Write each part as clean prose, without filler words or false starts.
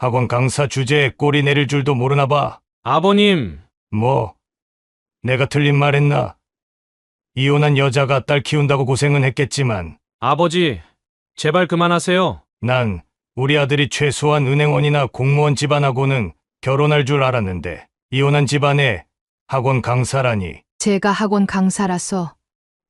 학원 강사 주제에 꼬리 내릴 줄도 모르나 봐. 아버님, 뭐, 내가 틀린 말 했나? 이혼한 여자가 딸 키운다고 고생은 했겠지만, 아버지, 제발 그만하세요. 난 우리 아들이 최소한 은행원이나 공무원 집안하고는 결혼할 줄 알았는데, 이혼한 집안에 학원 강사라니. 제가 학원 강사라서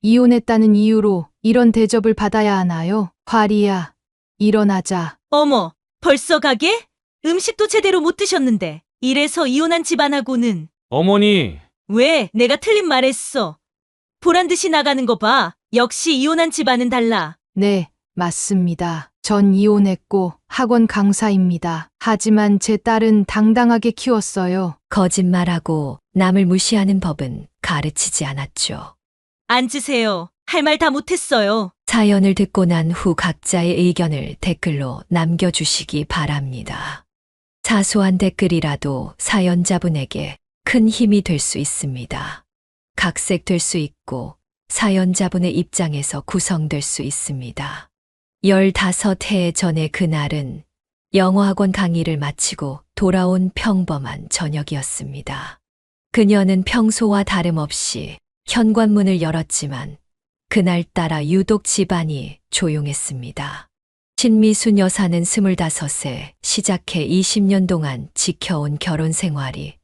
이혼했다는 이유로 이런 대접을 받아야 하나요? 화리야, 일어나자. 어머, 벌써 가게? 음식도 제대로 못 드셨는데. 이래서 이혼한 집안하고는. 어머니, 왜? 내가 틀린 말 했어. 보란 듯이 나가는 거 봐. 역시 이혼한 집안은 달라. 네, 맞습니다. 전 이혼했고 학원 강사입니다. 하지만 제 딸은 당당하게 키웠어요. 거짓말하고 남을 무시하는 법은 가르치지 않았죠. 앉으세요. 할 말 다 못했어요. 사연을 듣고 난 후 각자의 의견을 댓글로 남겨주시기 바랍니다. 사소한 댓글이라도 사연자분에게 큰 힘이 될 수 있습니다. 각색될 수 있고 사연자분의 입장에서 구성될 수 있습니다. 15해 전의 그날은 영어학원 강의를 마치고 돌아온 평범한 저녁이었습니다. 그녀는 평소와 다름없이 현관문을 열었지만 그날따라 유독 집안이 조용했습니다. 신미순 여사는 25세 시작해 20년 동안 지켜온 결혼 생활이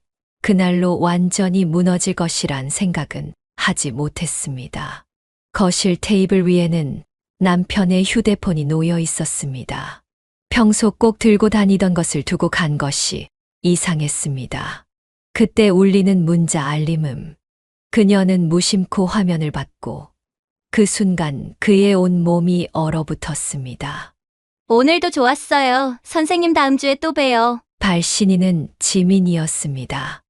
그날로 완전히 무너질 것이란 생각은 하지 못했습니다. 거실 테이블 위에는 남편의 휴대폰이 놓여 있었습니다. 평소 꼭 들고 다니던 것을 두고 간 것이 이상했습니다. 그때 울리는 문자 알림음. 그녀는 무심코 화면을 받고 그 순간 그의 온 몸이 얼어붙었습니다. 오늘도 좋았어요. 선생님 다음 주에 또 봬요. 발신인은 지민이었습니다.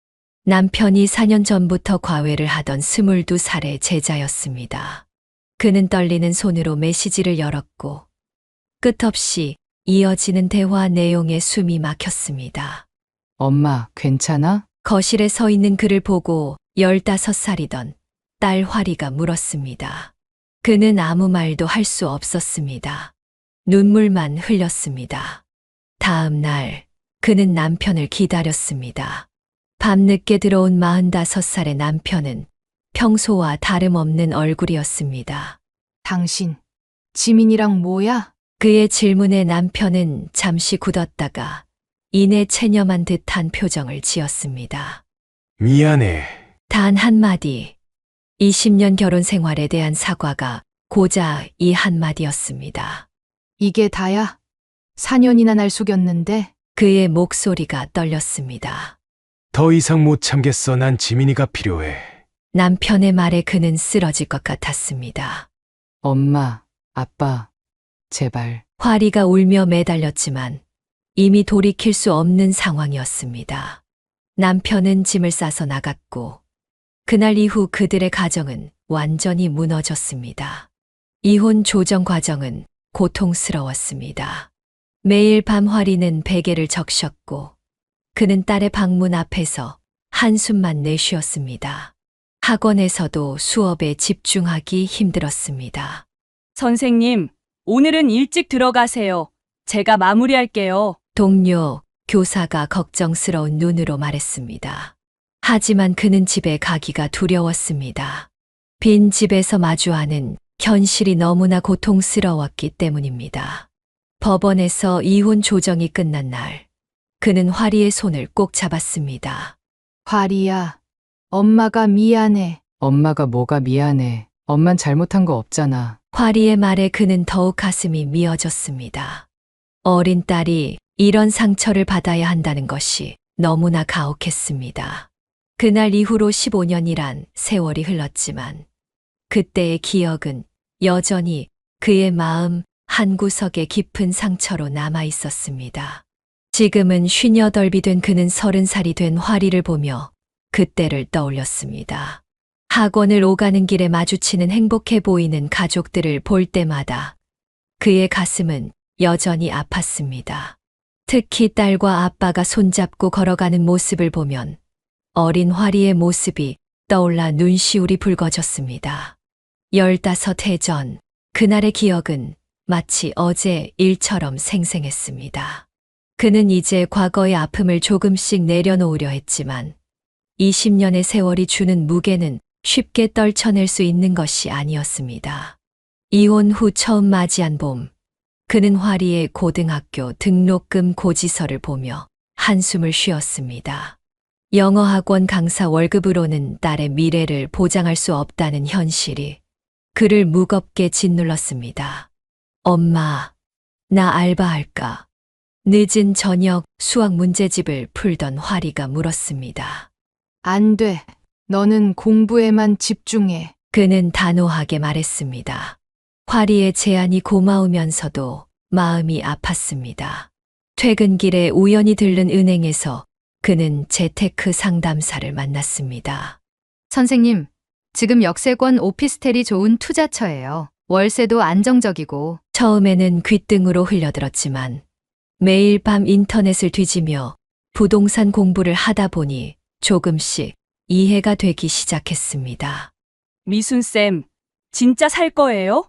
남편이 4년 전부터 과외를 하던 22살의 제자였습니다. 그는 떨리는 손으로 메시지를 열었고 끝없이 이어지는 대화 내용에 숨이 막혔습니다. 엄마, 괜찮아? 거실에 서 있는 그를 보고 15살이던 딸 화리가 물었습니다. 그는 아무 말도 할 수 없었습니다. 눈물만 흘렸습니다. 다음 날 그는 남편을 기다렸습니다. 밤늦게 들어온 45살의 남편은 평소와 다름없는 얼굴이었습니다. 당신, 지민이랑 뭐야? 그의 질문에 남편은 잠시 굳었다가 이내 체념한 듯한 표정을 지었습니다. 미안해. 단 한마디, 20년 결혼 생활에 대한 사과가 고작 이 한마디였습니다. 이게 다야? 4년이나 날 속였는데? 그의 목소리가 떨렸습니다. 더 이상 못 참겠어. 난 지민이가 필요해. 남편의 말에 그는 쓰러질 것 같았습니다. 엄마, 아빠, 제발. 화리가 울며 매달렸지만 이미 돌이킬 수 없는 상황이었습니다. 남편은 짐을 싸서 나갔고 그날 이후 그들의 가정은 완전히 무너졌습니다. 이혼 조정 과정은 고통스러웠습니다. 매일 밤 화리는 베개를 적셨고 그는 딸의 방문 앞에서 한숨만 내쉬었습니다. 학원에서도 수업에 집중하기 힘들었습니다. 선생님, 오늘은 일찍 들어가세요. 제가 마무리할게요. 동료, 교사가 걱정스러운 눈으로 말했습니다. 하지만 그는 집에 가기가 두려웠습니다. 빈 집에서 마주하는 현실이 너무나 고통스러웠기 때문입니다. 법원에서 이혼 조정이 끝난 날, 그는 화리의 손을 꼭 잡았습니다. 화리야, 엄마가 미안해. 엄마가 뭐가 미안해. 엄만 잘못한 거 없잖아. 화리의 말에 그는 더욱 가슴이 미어졌습니다. 어린 딸이 이런 상처를 받아야 한다는 것이 너무나 가혹했습니다. 그날 이후로 15년이란 세월이 흘렀지만 그때의 기억은 여전히 그의 마음 한구석에 깊은 상처로 남아 있었습니다. 지금은 58이 된 그는 30살이 된 화리를 보며 그때를 떠올렸습니다. 학원을 오가는 길에 마주치는 행복해 보이는 가족들을 볼 때마다 그의 가슴은 여전히 아팠습니다. 특히 딸과 아빠가 손잡고 걸어가는 모습을 보면 어린 화리의 모습이 떠올라 눈시울이 붉어졌습니다. 15해 전 그날의 기억은 마치 어제 일처럼 생생했습니다. 그는 이제 과거의 아픔을 조금씩 내려놓으려 했지만 20년의 세월이 주는 무게는 쉽게 떨쳐낼 수 있는 것이 아니었습니다. 이혼 후 처음 맞이한 봄, 그는 화리의 고등학교 등록금 고지서를 보며 한숨을 쉬었습니다. 영어학원 강사 월급으로는 딸의 미래를 보장할 수 없다는 현실이 그를 무겁게 짓눌렀습니다. 엄마, 나 알바할까? 늦은 저녁 수학 문제집을 풀던 화리가 물었습니다. 안 돼. 너는 공부에만 집중해. 그는 단호하게 말했습니다. 화리의 제안이 고마우면서도 마음이 아팠습니다. 퇴근길에 우연히 들른 은행에서 그는 재테크 상담사를 만났습니다. 선생님, 지금 역세권 오피스텔이 좋은 투자처예요. 월세도 안정적이고. 처음에는 귓등으로 흘려들었지만 매일 밤 인터넷을 뒤지며 부동산 공부를 하다 보니 조금씩 이해가 되기 시작했습니다. 미순쌤, 진짜 살 거예요?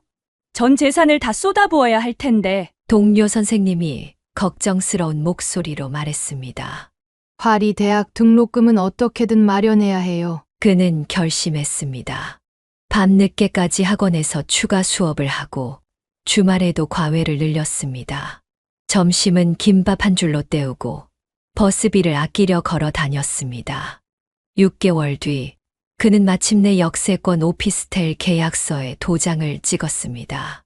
전 재산을 다 쏟아부어야 할 텐데. 동료 선생님이 걱정스러운 목소리로 말했습니다. 화리 대학 등록금은 어떻게든 마련해야 해요. 그는 결심했습니다. 밤늦게까지 학원에서 추가 수업을 하고 주말에도 과외를 늘렸습니다. 점심은 김밥 한 줄로 때우고 버스비를 아끼려 걸어 다녔습니다. 6개월 뒤 그는 마침내 역세권 오피스텔 계약서에 도장을 찍었습니다.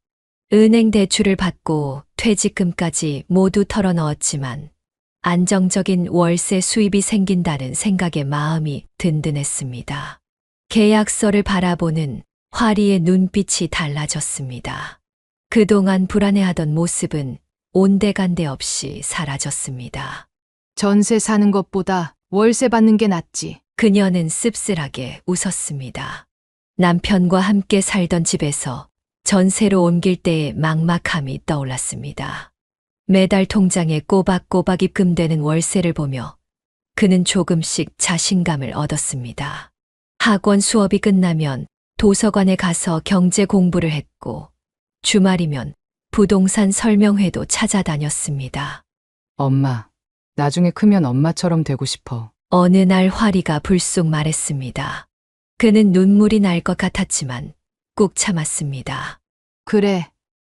은행 대출을 받고 퇴직금까지 모두 털어넣었지만 안정적인 월세 수입이 생긴다는 생각에 마음이 든든했습니다. 계약서를 바라보는 화리의 눈빛이 달라졌습니다. 그동안 불안해하던 모습은 온데간데 없이 사라졌습니다. 전세 사는 것보다 월세 받는 게 낫지. 그녀는 씁쓸하게 웃었습니다. 남편과 함께 살던 집에서 전세로 옮길 때의 막막함이 떠올랐습니다. 매달 통장에 꼬박꼬박 입금되는 월세를 보며 그는 조금씩 자신감을 얻었습니다. 학원 수업이 끝나면 도서관에 가서 경제 공부를 했고 주말이면 부동산 설명회도 찾아다녔습니다. 엄마, 나중에 크면 엄마처럼 되고 싶어. 어느 날 화리가 불쑥 말했습니다. 그는 눈물이 날 것 같았지만 꾹 참았습니다. 그래.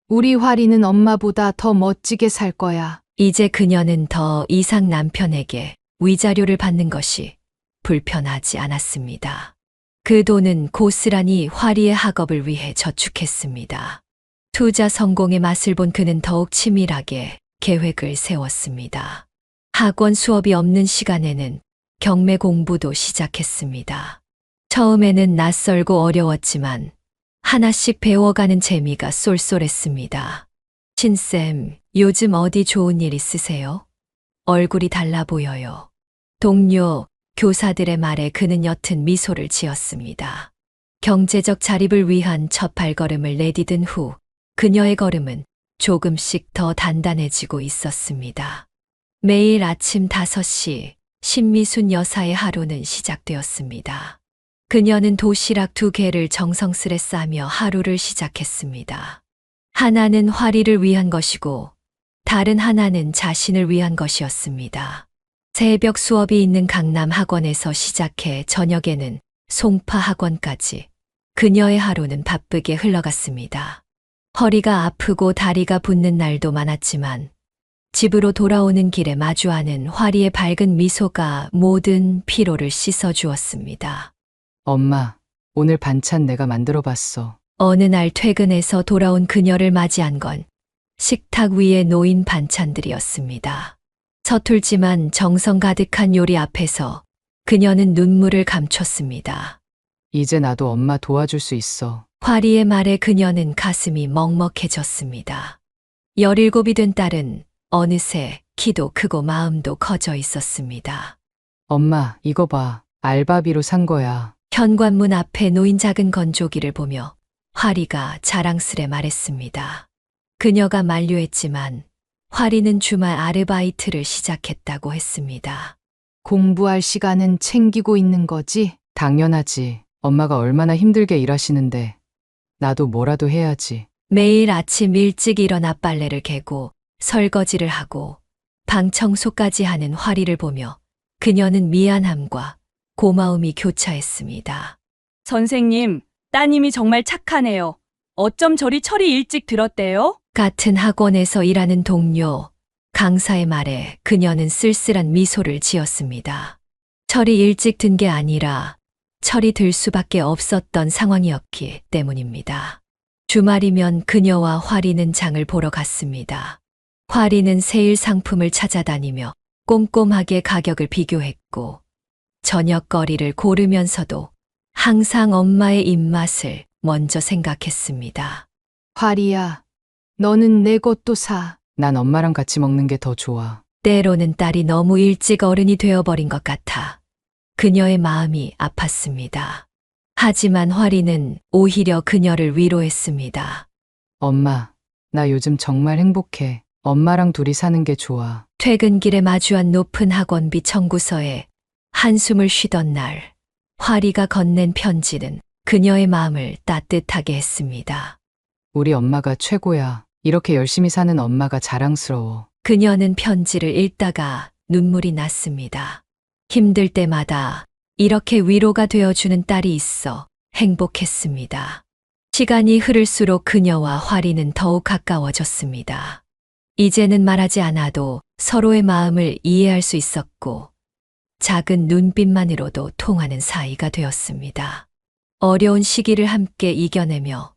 우리 화리는 엄마보다 더 멋지게 살 거야. 이제 그녀는 더 이상 남편에게 위자료를 받는 것이 불편하지 않았습니다. 그 돈은 고스란히 화리의 학업을 위해 저축했습니다. 투자 성공의 맛을 본 그는 더욱 치밀하게 계획을 세웠습니다. 학원 수업이 없는 시간에는 경매 공부도 시작했습니다. 처음에는 낯설고 어려웠지만 하나씩 배워가는 재미가 쏠쏠했습니다. 신쌤, 요즘 어디 좋은 일 있으세요? 얼굴이 달라 보여요. 동료, 교사들의 말에 그는 옅은 미소를 지었습니다. 경제적 자립을 위한 첫 발걸음을 내디딘 후 그녀의 걸음은 조금씩 더 단단해지고 있었습니다. 매일 아침 5시 신미순 여사의 하루는 시작되었습니다. 그녀는 도시락 2개를 정성스레 싸며 하루를 시작했습니다. 하나는 화리를 위한 것이고 다른 하나는 자신을 위한 것이었습니다. 새벽 수업이 있는 강남 학원에서 시작해 저녁에는 송파 학원까지 그녀의 하루는 바쁘게 흘러갔습니다. 허리가 아프고 다리가 붓는 날도 많았지만 집으로 돌아오는 길에 마주하는 화리의 밝은 미소가 모든 피로를 씻어주었습니다. 엄마, 오늘 반찬 내가 만들어 봤어. 어느 날 퇴근해서 돌아온 그녀를 맞이한 건 식탁 위에 놓인 반찬들이었습니다. 서툴지만 정성 가득한 요리 앞에서 그녀는 눈물을 감췄습니다. 이제 나도 엄마 도와줄 수 있어. 화리의 말에 그녀는 가슴이 먹먹해졌습니다. 17이 된 딸은 어느새 키도 크고 마음도 커져 있었습니다. 엄마, 이거 봐. 알바비로 산 거야. 현관문 앞에 놓인 작은 건조기를 보며 화리가 자랑스레 말했습니다. 그녀가 만류했지만 화리는 주말 아르바이트를 시작했다고 했습니다. 공부할 시간은 챙기고 있는 거지? 당연하지. 엄마가 얼마나 힘들게 일하시는데 나도 뭐라도 해야지. 매일 아침 일찍 일어나 빨래를 개고 설거지를 하고 방 청소까지 하는 화리를 보며 그녀는 미안함과 고마움이 교차했습니다. 선생님, 따님이 정말 착하네요. 어쩜 저리 철이 일찍 들었대요? 같은 학원에서 일하는 동료, 강사의 말에 그녀는 쓸쓸한 미소를 지었습니다. 철이 일찍 든 게 아니라 철이 들 수밖에 없었던 상황이었기 때문입니다. 주말이면 그녀와 화리는 장을 보러 갔습니다. 화리는 세일 상품을 찾아다니며 꼼꼼하게 가격을 비교했고 저녁거리를 고르면서도 항상 엄마의 입맛을 먼저 생각했습니다. 화리야, 너는 내 것도 사. 난 엄마랑 같이 먹는 게 더 좋아. 때로는 딸이 너무 일찍 어른이 되어버린 것 같아 그녀의 마음이 아팠습니다. 하지만 화리는 오히려 그녀를 위로했습니다. 엄마, 나 요즘 정말 행복해. 엄마랑 둘이 사는 게 좋아. 퇴근길에 마주한 높은 학원비 청구서에 한숨을 쉬던 날, 화리가 건넨 편지는 그녀의 마음을 따뜻하게 했습니다. 우리 엄마가 최고야. 이렇게 열심히 사는 엄마가 자랑스러워. 그녀는 편지를 읽다가 눈물이 났습니다. 힘들 때마다 이렇게 위로가 되어주는 딸이 있어 행복했습니다. 시간이 흐를수록 그녀와 화리는 더욱 가까워졌습니다. 이제는 말하지 않아도 서로의 마음을 이해할 수 있었고 작은 눈빛만으로도 통하는 사이가 되었습니다. 어려운 시기를 함께 이겨내며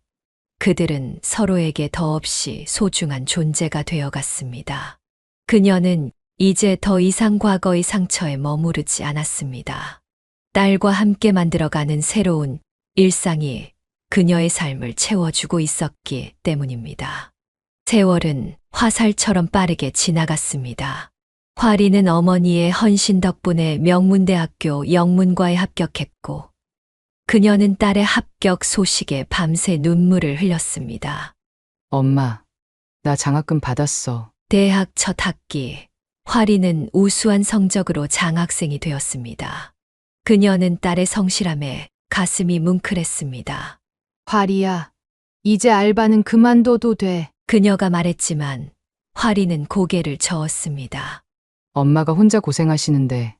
그들은 서로에게 더없이 소중한 존재가 되어갔습니다. 그녀는 이제 더 이상 과거의 상처에 머무르지 않았습니다. 딸과 함께 만들어가는 새로운 일상이 그녀의 삶을 채워주고 있었기 때문입니다. 세월은 화살처럼 빠르게 지나갔습니다. 화리는 어머니의 헌신 덕분에 명문대학교 영문과에 합격했고 그녀는 딸의 합격 소식에 밤새 눈물을 흘렸습니다. 엄마, 나 장학금 받았어. 대학 첫 학기, 화리는 우수한 성적으로 장학생이 되었습니다. 그녀는 딸의 성실함에 가슴이 뭉클했습니다. 화리야, 이제 알바는 그만둬도 돼. 그녀가 말했지만 화리는 고개를 저었습니다. 엄마가 혼자 고생하시는데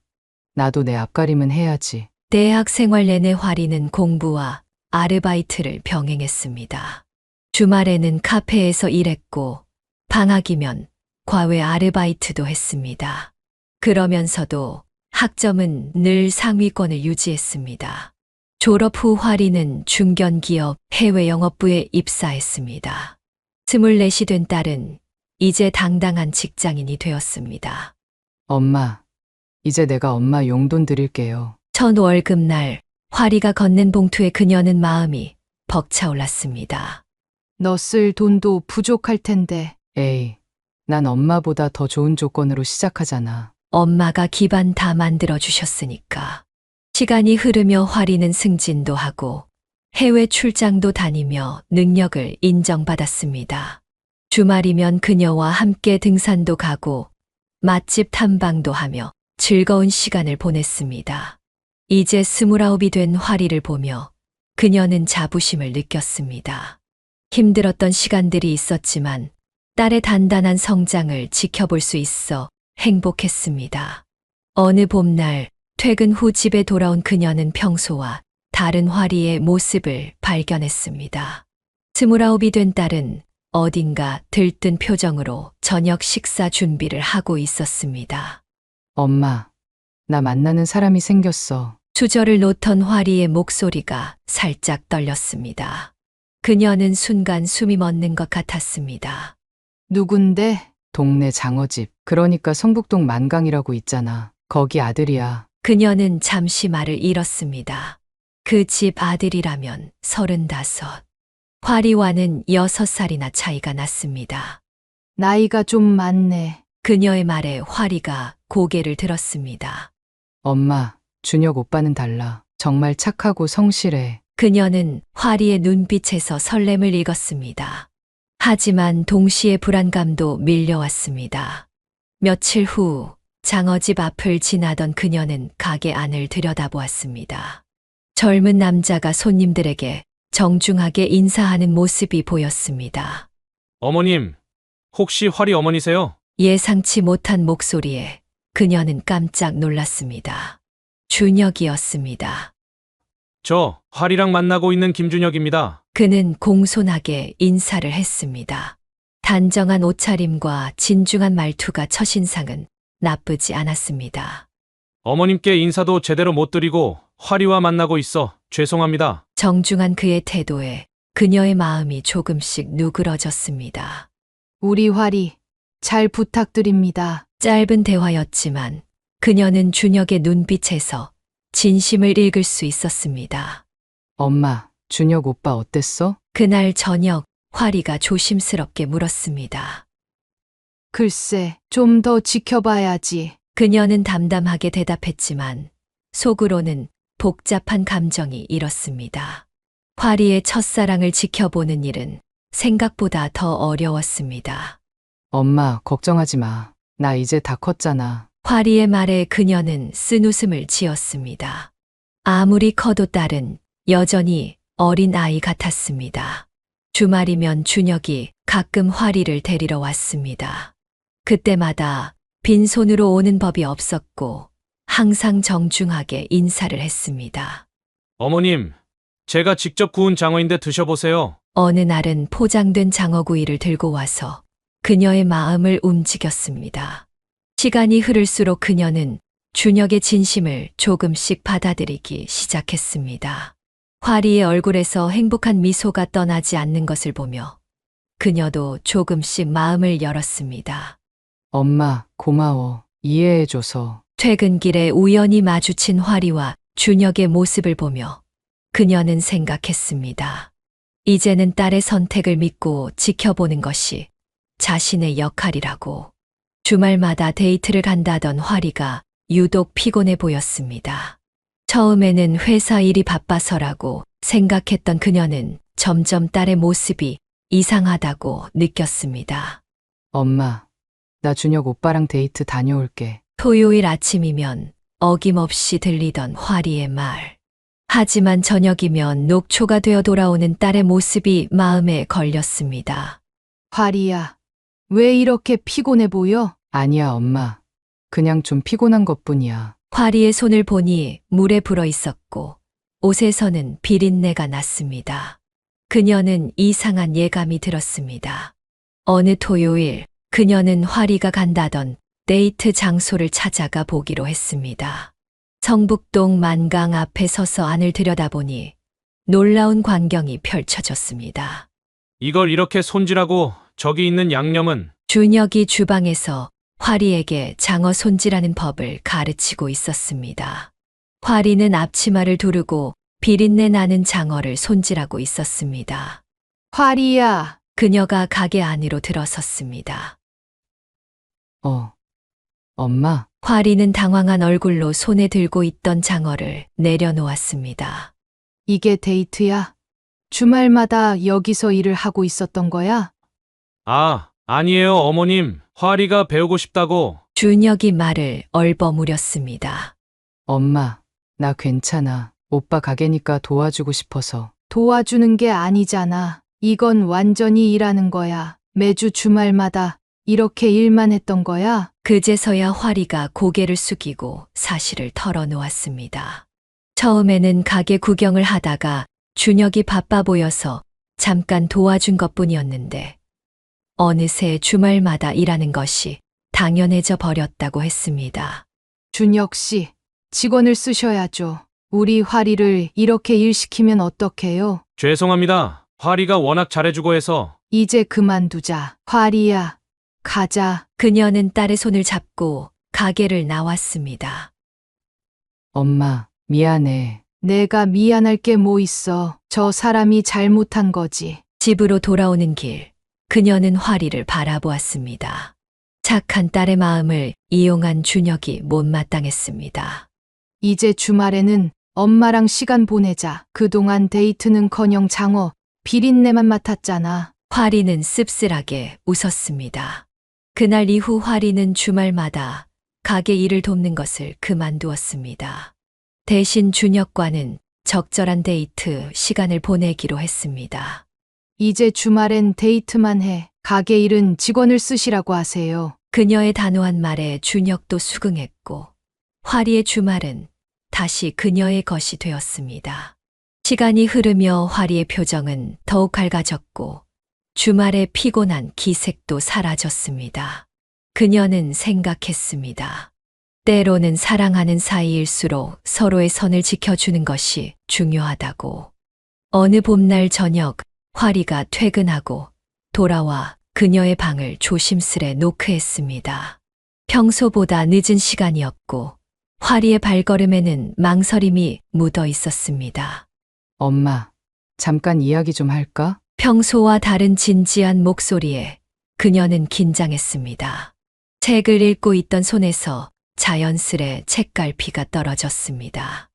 나도 내 앞가림은 해야지. 대학 생활 내내 화리는 공부와 아르바이트를 병행했습니다. 주말에는 카페에서 일했고 방학이면 과외 아르바이트도 했습니다. 그러면서도 학점은 늘 상위권을 유지했습니다. 졸업 후 화리는 중견기업 해외 영업부에 입사했습니다. 24이 된 딸은 이제 당당한 직장인이 되었습니다. 엄마, 이제 내가 엄마 용돈 드릴게요. 첫 월급날 화리가 건넨 봉투에 그녀는 마음이 벅차올랐습니다. 너 쓸 돈도 부족할 텐데. 에이, 난 엄마보다 더 좋은 조건으로 시작하잖아. 엄마가 기반 다 만들어 주셨으니까. 시간이 흐르며 화리는 승진도 하고 해외 출장도 다니며 능력을 인정받았습니다. 주말이면 그녀와 함께 등산도 가고 맛집 탐방도 하며 즐거운 시간을 보냈습니다. 이제 29이 된 화리를 보며 그녀는 자부심을 느꼈습니다. 힘들었던 시간들이 있었지만 딸의 단단한 성장을 지켜볼 수 있어 행복했습니다. 어느 봄날 퇴근 후 집에 돌아온 그녀는 평소와 다른 화리의 모습을 발견했습니다. 29이 된 딸은 어딘가 들뜬 표정으로 저녁 식사 준비를 하고 있었습니다. 엄마, 나 만나는 사람이 생겼어. 수저를 놓던 화리의 목소리가 살짝 떨렸습니다. 그녀는 순간 숨이 멎는 것 같았습니다. 누군데? 동네 장어집. 그러니까 성북동 만강이라고 있잖아. 거기 아들이야. 그녀는 잠시 말을 잃었습니다. 그 집 아들이라면 35. 화리와는 6살이나 차이가 났습니다. 나이가 좀 많네. 그녀의 말에 화리가 고개를 들었습니다. 엄마, 준혁 오빠는 달라. 정말 착하고 성실해. 그녀는 화리의 눈빛에서 설렘을 읽었습니다. 하지만 동시에 불안감도 밀려왔습니다. 며칠 후 장어집 앞을 지나던 그녀는 가게 안을 들여다보았습니다. 젊은 남자가 손님들에게 정중하게 인사하는 모습이 보였습니다. 어머님, 혹시 화리 어머니세요? 예상치 못한 목소리에 그녀는 깜짝 놀랐습니다. 준혁이었습니다. 저 활이랑 만나고 있는 김준혁입니다. 그는 공손하게 인사를 했습니다. 단정한 옷차림과 진중한 말투가 첫인상은 나쁘지 않았습니다. 어머님께 인사도 제대로 못 드리고 활이와 만나고 있어 죄송합니다. 정중한 그의 태도에 그녀의 마음이 조금씩 누그러졌습니다. 우리 활이 잘 부탁드립니다. 짧은 대화였지만 그녀는 준혁의 눈빛에서 진심을 읽을 수 있었습니다. 엄마, 준혁 오빠 어땠어? 그날 저녁 활이가 조심스럽게 물었습니다. 글쎄, 좀 더 지켜봐야지. 그녀는 담담하게 대답했지만 속으로는 복잡한 감정이 일었습니다. 활이의 첫사랑을 지켜보는 일은 생각보다 더 어려웠습니다. 엄마, 걱정하지 마. 나 이제 다 컸잖아. 활이의 말에 그녀는 쓴웃음을 지었습니다. 아무리 커도 딸은 여전히 어린 아이 같았습니다. 주말이면 준혁이 가끔 활이를 데리러 왔습니다. 그때마다 빈손으로 오는 법이 없었고 항상 정중하게 인사를 했습니다. 어머님, 제가 직접 구운 장어인데 드셔보세요. 어느 날은 포장된 장어구이를 들고 와서 그녀의 마음을 움직였습니다. 시간이 흐를수록 그녀는 준혁의 진심을 조금씩 받아들이기 시작했습니다. 활이의 얼굴에서 행복한 미소가 떠나지 않는 것을 보며 그녀도 조금씩 마음을 열었습니다. 엄마, 고마워. 이해해줘서. 퇴근길에 우연히 마주친 활이와 준혁의 모습을 보며 그녀는 생각했습니다. 이제는 딸의 선택을 믿고 지켜보는 것이 자신의 역할이라고. 주말마다 데이트를 간다던 활이가 유독 피곤해 보였습니다. 처음에는 회사 일이 바빠서라고 생각했던 그녀는 점점 딸의 모습이 이상하다고 느꼈습니다. 엄마, 나 준혁 오빠랑 데이트 다녀올게. 토요일 아침이면 어김없이 들리던 활이의 말. 하지만 저녁이면 녹초가 되어 돌아오는 딸의 모습이 마음에 걸렸습니다. 활이야, 왜 이렇게 피곤해 보여? 아니야, 엄마. 그냥 좀 피곤한 것뿐이야. 활이의 손을 보니 물에 불어 있었고 옷에서는 비린내가 났습니다. 그녀는 이상한 예감이 들었습니다. 어느 토요일 그녀는 활이가 간다던 데이트 장소를 찾아가 보기로 했습니다. 성북동 만강 앞에 서서 안을 들여다보니 놀라운 광경이 펼쳐졌습니다. 이걸 이렇게 손질하고 저기 있는 양념은 준혁이 주방에서 활이에게 장어 손질하는 법을 가르치고 있었습니다. 활이는 앞치마를 두르고 비린내 나는 장어를 손질하고 있었습니다. 활이야. 그녀가 가게 안으로 들어섰습니다. 엄마. 활이는 당황한 얼굴로 손에 들고 있던 장어를 내려놓았습니다. 이게 데이트야? 주말마다 여기서 일을 하고 있었던 거야? 아니에요, 어머님. 활이가 배우고 싶다고. 준혁이 말을 얼버무렸습니다. 엄마, 나 괜찮아. 오빠 가게니까 도와주고 싶어서. 도와주는 게 아니잖아. 이건 완전히 일하는 거야. 매주 주말마다 이렇게 일만 했던 거야? 그제서야 활이가 고개를 숙이고 사실을 털어놓았습니다. 처음에는 가게 구경을 하다가 준혁이 바빠 보여서 잠깐 도와준 것뿐이었는데 어느새 주말마다 일하는 것이 당연해져 버렸다고 했습니다. 준혁 씨, 직원을 쓰셔야죠. 우리 활이를 이렇게 일시키면 어떡해요? 죄송합니다. 활이가 워낙 잘해주고 해서. 이제 그만두자. 활이야, 가자. 그녀는 딸의 손을 잡고 가게를 나왔습니다. 엄마, 미안해. 내가 미안할 게 뭐 있어. 저 사람이 잘못한 거지. 집으로 돌아오는 길, 그녀는 활이를 바라보았습니다. 착한 딸의 마음을 이용한 준혁이 못마땅했습니다. 이제 주말에는 엄마랑 시간 보내자. 그동안 데이트는커녕 장어, 비린내만 맡았잖아. 활이는 씁쓸하게 웃었습니다. 그날 이후 활이는 주말마다 가게 일을 돕는 것을 그만두었습니다. 대신 준혁과는 적절한 데이트 시간을 보내기로 했습니다. 이제 주말엔 데이트만 해. 가게 일은 직원을 쓰시라고 하세요. 그녀의 단호한 말에 준혁도 수긍했고 화리의 주말은 다시 그녀의 것이 되었습니다. 시간이 흐르며 화리의 표정은 더욱 밝아졌고 주말의 피곤한 기색도 사라졌습니다. 그녀는 생각했습니다. 때로는 사랑하는 사이일수록 서로의 선을 지켜주는 것이 중요하다고. 어느 봄날 저녁 화리가 퇴근하고 돌아와 그녀의 방을 조심스레 노크했습니다. 평소보다 늦은 시간이었고 화리의 발걸음에는 망설임이 묻어 있었습니다. 엄마, 잠깐 이야기 좀 할까? 평소와 다른 진지한 목소리에 그녀는 긴장했습니다. 책을 읽고 있던 손에서 자연스레 책갈피가 떨어졌습니다.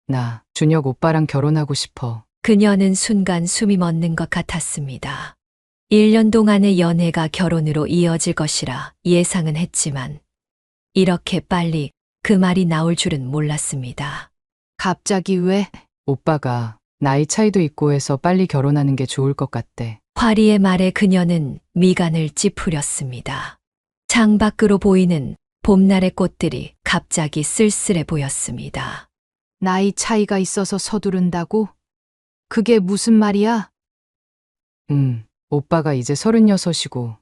나 준혁 오빠랑 결혼하고 싶어. 그녀는 순간 숨이 멎는 것 같았습니다. 1년 동안의 연애가 결혼으로 이어질 것이라 예상은 했지만 이렇게 빨리 그 말이 나올 줄은 몰랐습니다. 갑자기 왜? 오빠가 나이 차이도 있고 해서 빨리 결혼하는 게 좋을 것 같대. 화리의 말에 그녀는 미간을 찌푸렸습니다. 창밖으로 보이는 봄날의 꽃들이 갑자기 쓸쓸해 보였습니다. 나이 차이가 있어서 서두른다고? 그게 무슨 말이야? 오빠가 이제 36이고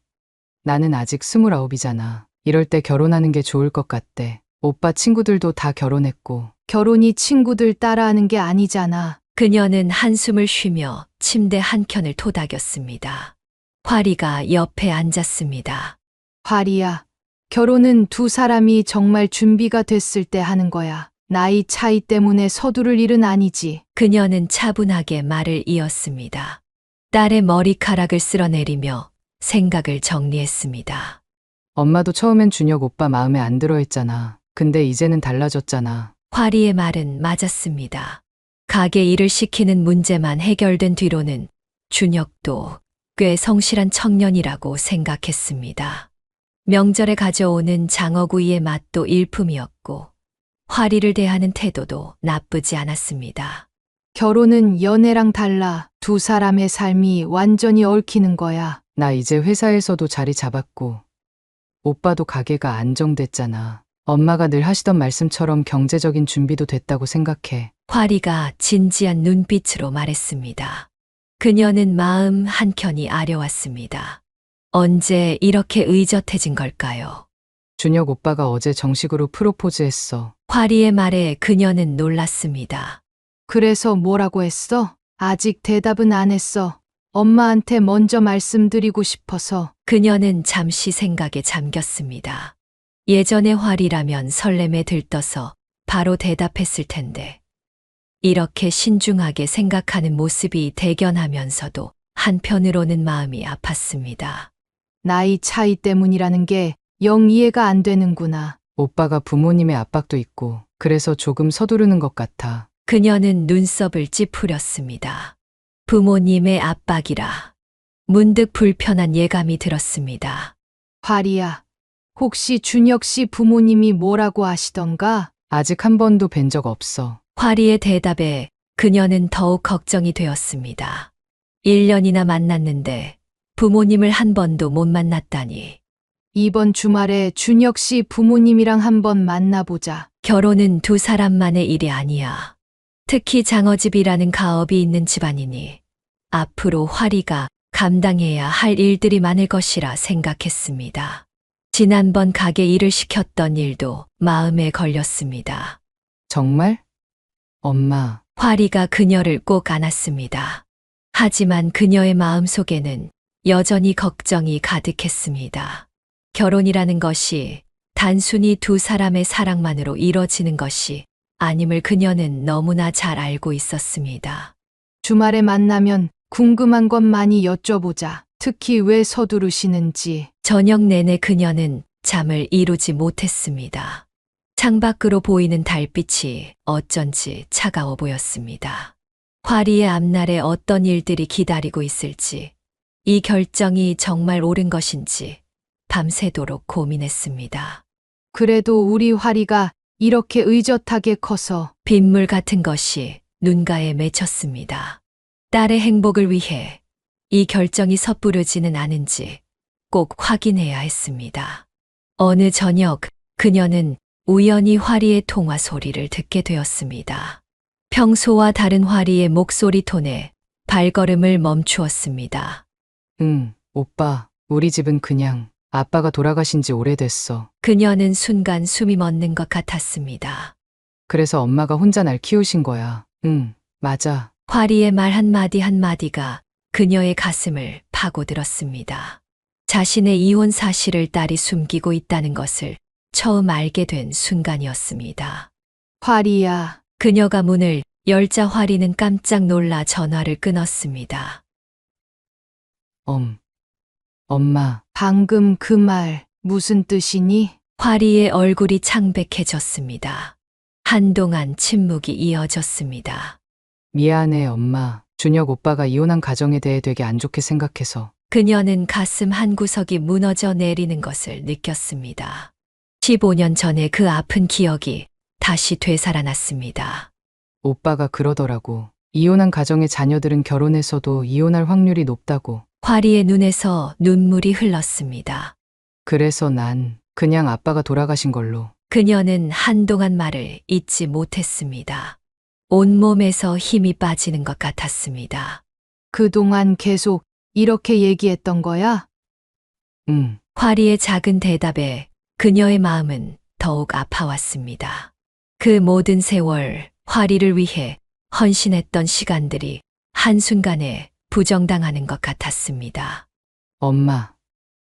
나는 아직 29이잖아. 이럴 때 결혼하는 게 좋을 것 같대. 오빠 친구들도 다 결혼했고. 결혼이 친구들 따라하는 게 아니잖아. 그녀는 한숨을 쉬며 침대 한켠을 토닥였습니다. 화리가 옆에 앉았습니다. 화리야, 결혼은 두 사람이 정말 준비가 됐을 때 하는 거야. 나이 차이 때문에 서두를 일은 아니지. 그녀는 차분하게 말을 이었습니다. 딸의 머리카락을 쓸어내리며 생각을 정리했습니다. 엄마도 처음엔 준혁 오빠 마음에 안 들어 했잖아. 근데 이제는 달라졌잖아. 화리의 말은 맞았습니다. 가게 일을 시키는 문제만 해결된 뒤로는 준혁도 꽤 성실한 청년이라고 생각했습니다. 명절에 가져오는 장어구이의 맛도 일품이었고 화리를 대하는 태도도 나쁘지 않았습니다. 결혼은 연애랑 달라. 두 사람의 삶이 완전히 얽히는 거야. 나 이제 회사에서도 자리 잡았고 오빠도 가게가 안정됐잖아. 엄마가 늘 하시던 말씀처럼 경제적인 준비도 됐다고 생각해. 화리가 진지한 눈빛으로 말했습니다. 그녀는 마음 한켠이 아려왔습니다. 언제 이렇게 의젓해진 걸까요? 준혁 오빠가 어제 정식으로 프로포즈했어. 화리의 말에 그녀는 놀랐습니다. 그래서 뭐라고 했어? 아직 대답은 안 했어. 엄마한테 먼저 말씀드리고 싶어서. 그녀는 잠시 생각에 잠겼습니다. 예전의 화리라면 설렘에 들떠서 바로 대답했을 텐데 이렇게 신중하게 생각하는 모습이 대견하면서도 한편으로는 마음이 아팠습니다. 나이 차이 때문이라는 게 영 이해가 안 되는구나. 오빠가 부모님의 압박도 있고 그래서 조금 서두르는 것 같아. 그녀는 눈썹을 찌푸렸습니다. 부모님의 압박이라 문득 불편한 예감이 들었습니다. 화리야, 혹시 준혁 씨 부모님이 뭐라고 하시던가? 아직 한 번도 뵌 적 없어. 화리의 대답에 그녀는 더욱 걱정이 되었습니다. 1년이나 만났는데 부모님을 한 번도 못 만났다니. 이번 주말에 준혁 씨 부모님이랑 한번 만나보자. 결혼은 두 사람만의 일이 아니야. 특히 장어집이라는 가업이 있는 집안이니 앞으로 화리가 감당해야 할 일들이 많을 것이라 생각했습니다. 지난번 가게 일을 시켰던 일도 마음에 걸렸습니다. 정말? 엄마, 화리가 그녀를 꼭 안았습니다. 하지만 그녀의 마음속에는 여전히 걱정이 가득했습니다. 결혼이라는 것이 단순히 두 사람의 사랑만으로 이뤄지는 것이 아님을 그녀는 너무나 잘 알고 있었습니다. 주말에 만나면 궁금한 것 많이 여쭤보자. 특히 왜 서두르시는지. 저녁 내내 그녀는 잠을 이루지 못했습니다. 창밖으로 보이는 달빛이 어쩐지 차가워 보였습니다. 화리의 앞날에 어떤 일들이 기다리고 있을지, 이 결정이 정말 옳은 것인지 밤새도록 고민했습니다. 그래도 우리 화리가 이렇게 의젓하게 커서. 빗물 같은 것이 눈가에 맺혔습니다. 딸의 행복을 위해 이 결정이 섣부르지는 않은지 꼭 확인해야 했습니다. 어느 저녁 그녀는 우연히 화리의 통화 소리를 듣게 되었습니다. 평소와 다른 화리의 목소리 톤에 발걸음을 멈추었습니다. 응, 오빠, 우리 집은 그냥 아빠가 돌아가신 지 오래됐어. 그녀는 순간 숨이 멎는 것 같았습니다. 그래서 엄마가 혼자 날 키우신 거야. 응, 맞아. 화리의 말 한마디 한마디가 그녀의 가슴을 파고들었습니다. 자신의 이혼 사실을 딸이 숨기고 있다는 것을 처음 알게 된 순간이었습니다. 화리야, 그녀가 문을 열자 화리는 깜짝 놀라 전화를 끊었습니다. 엄마, 방금 그 말 무슨 뜻이니? 화리의 얼굴이 창백해졌습니다. 한동안 침묵이 이어졌습니다. 미안해, 엄마. 준혁 오빠가 이혼한 가정에 대해 되게 안 좋게 생각해서. 그녀는 가슴 한구석이 무너져 내리는 것을 느꼈습니다. 15년 전에 그 아픈 기억이 다시 되살아났습니다. 오빠가 그러더라고. 이혼한 가정의 자녀들은 결혼해서도 이혼할 확률이 높다고. 화리의 눈에서 눈물이 흘렀습니다. 그래서 난 그냥 아빠가 돌아가신 걸로. 그녀는 한동안 말을 잇지 못했습니다. 온몸에서 힘이 빠지는 것 같았습니다. 그동안 계속 이렇게 얘기했던 거야? 응. 화리의 작은 대답에 그녀의 마음은 더욱 아파왔습니다. 그 모든 세월 화리를 위해 헌신했던 시간들이 한순간에 부정당하는 것 같았습니다. 엄마,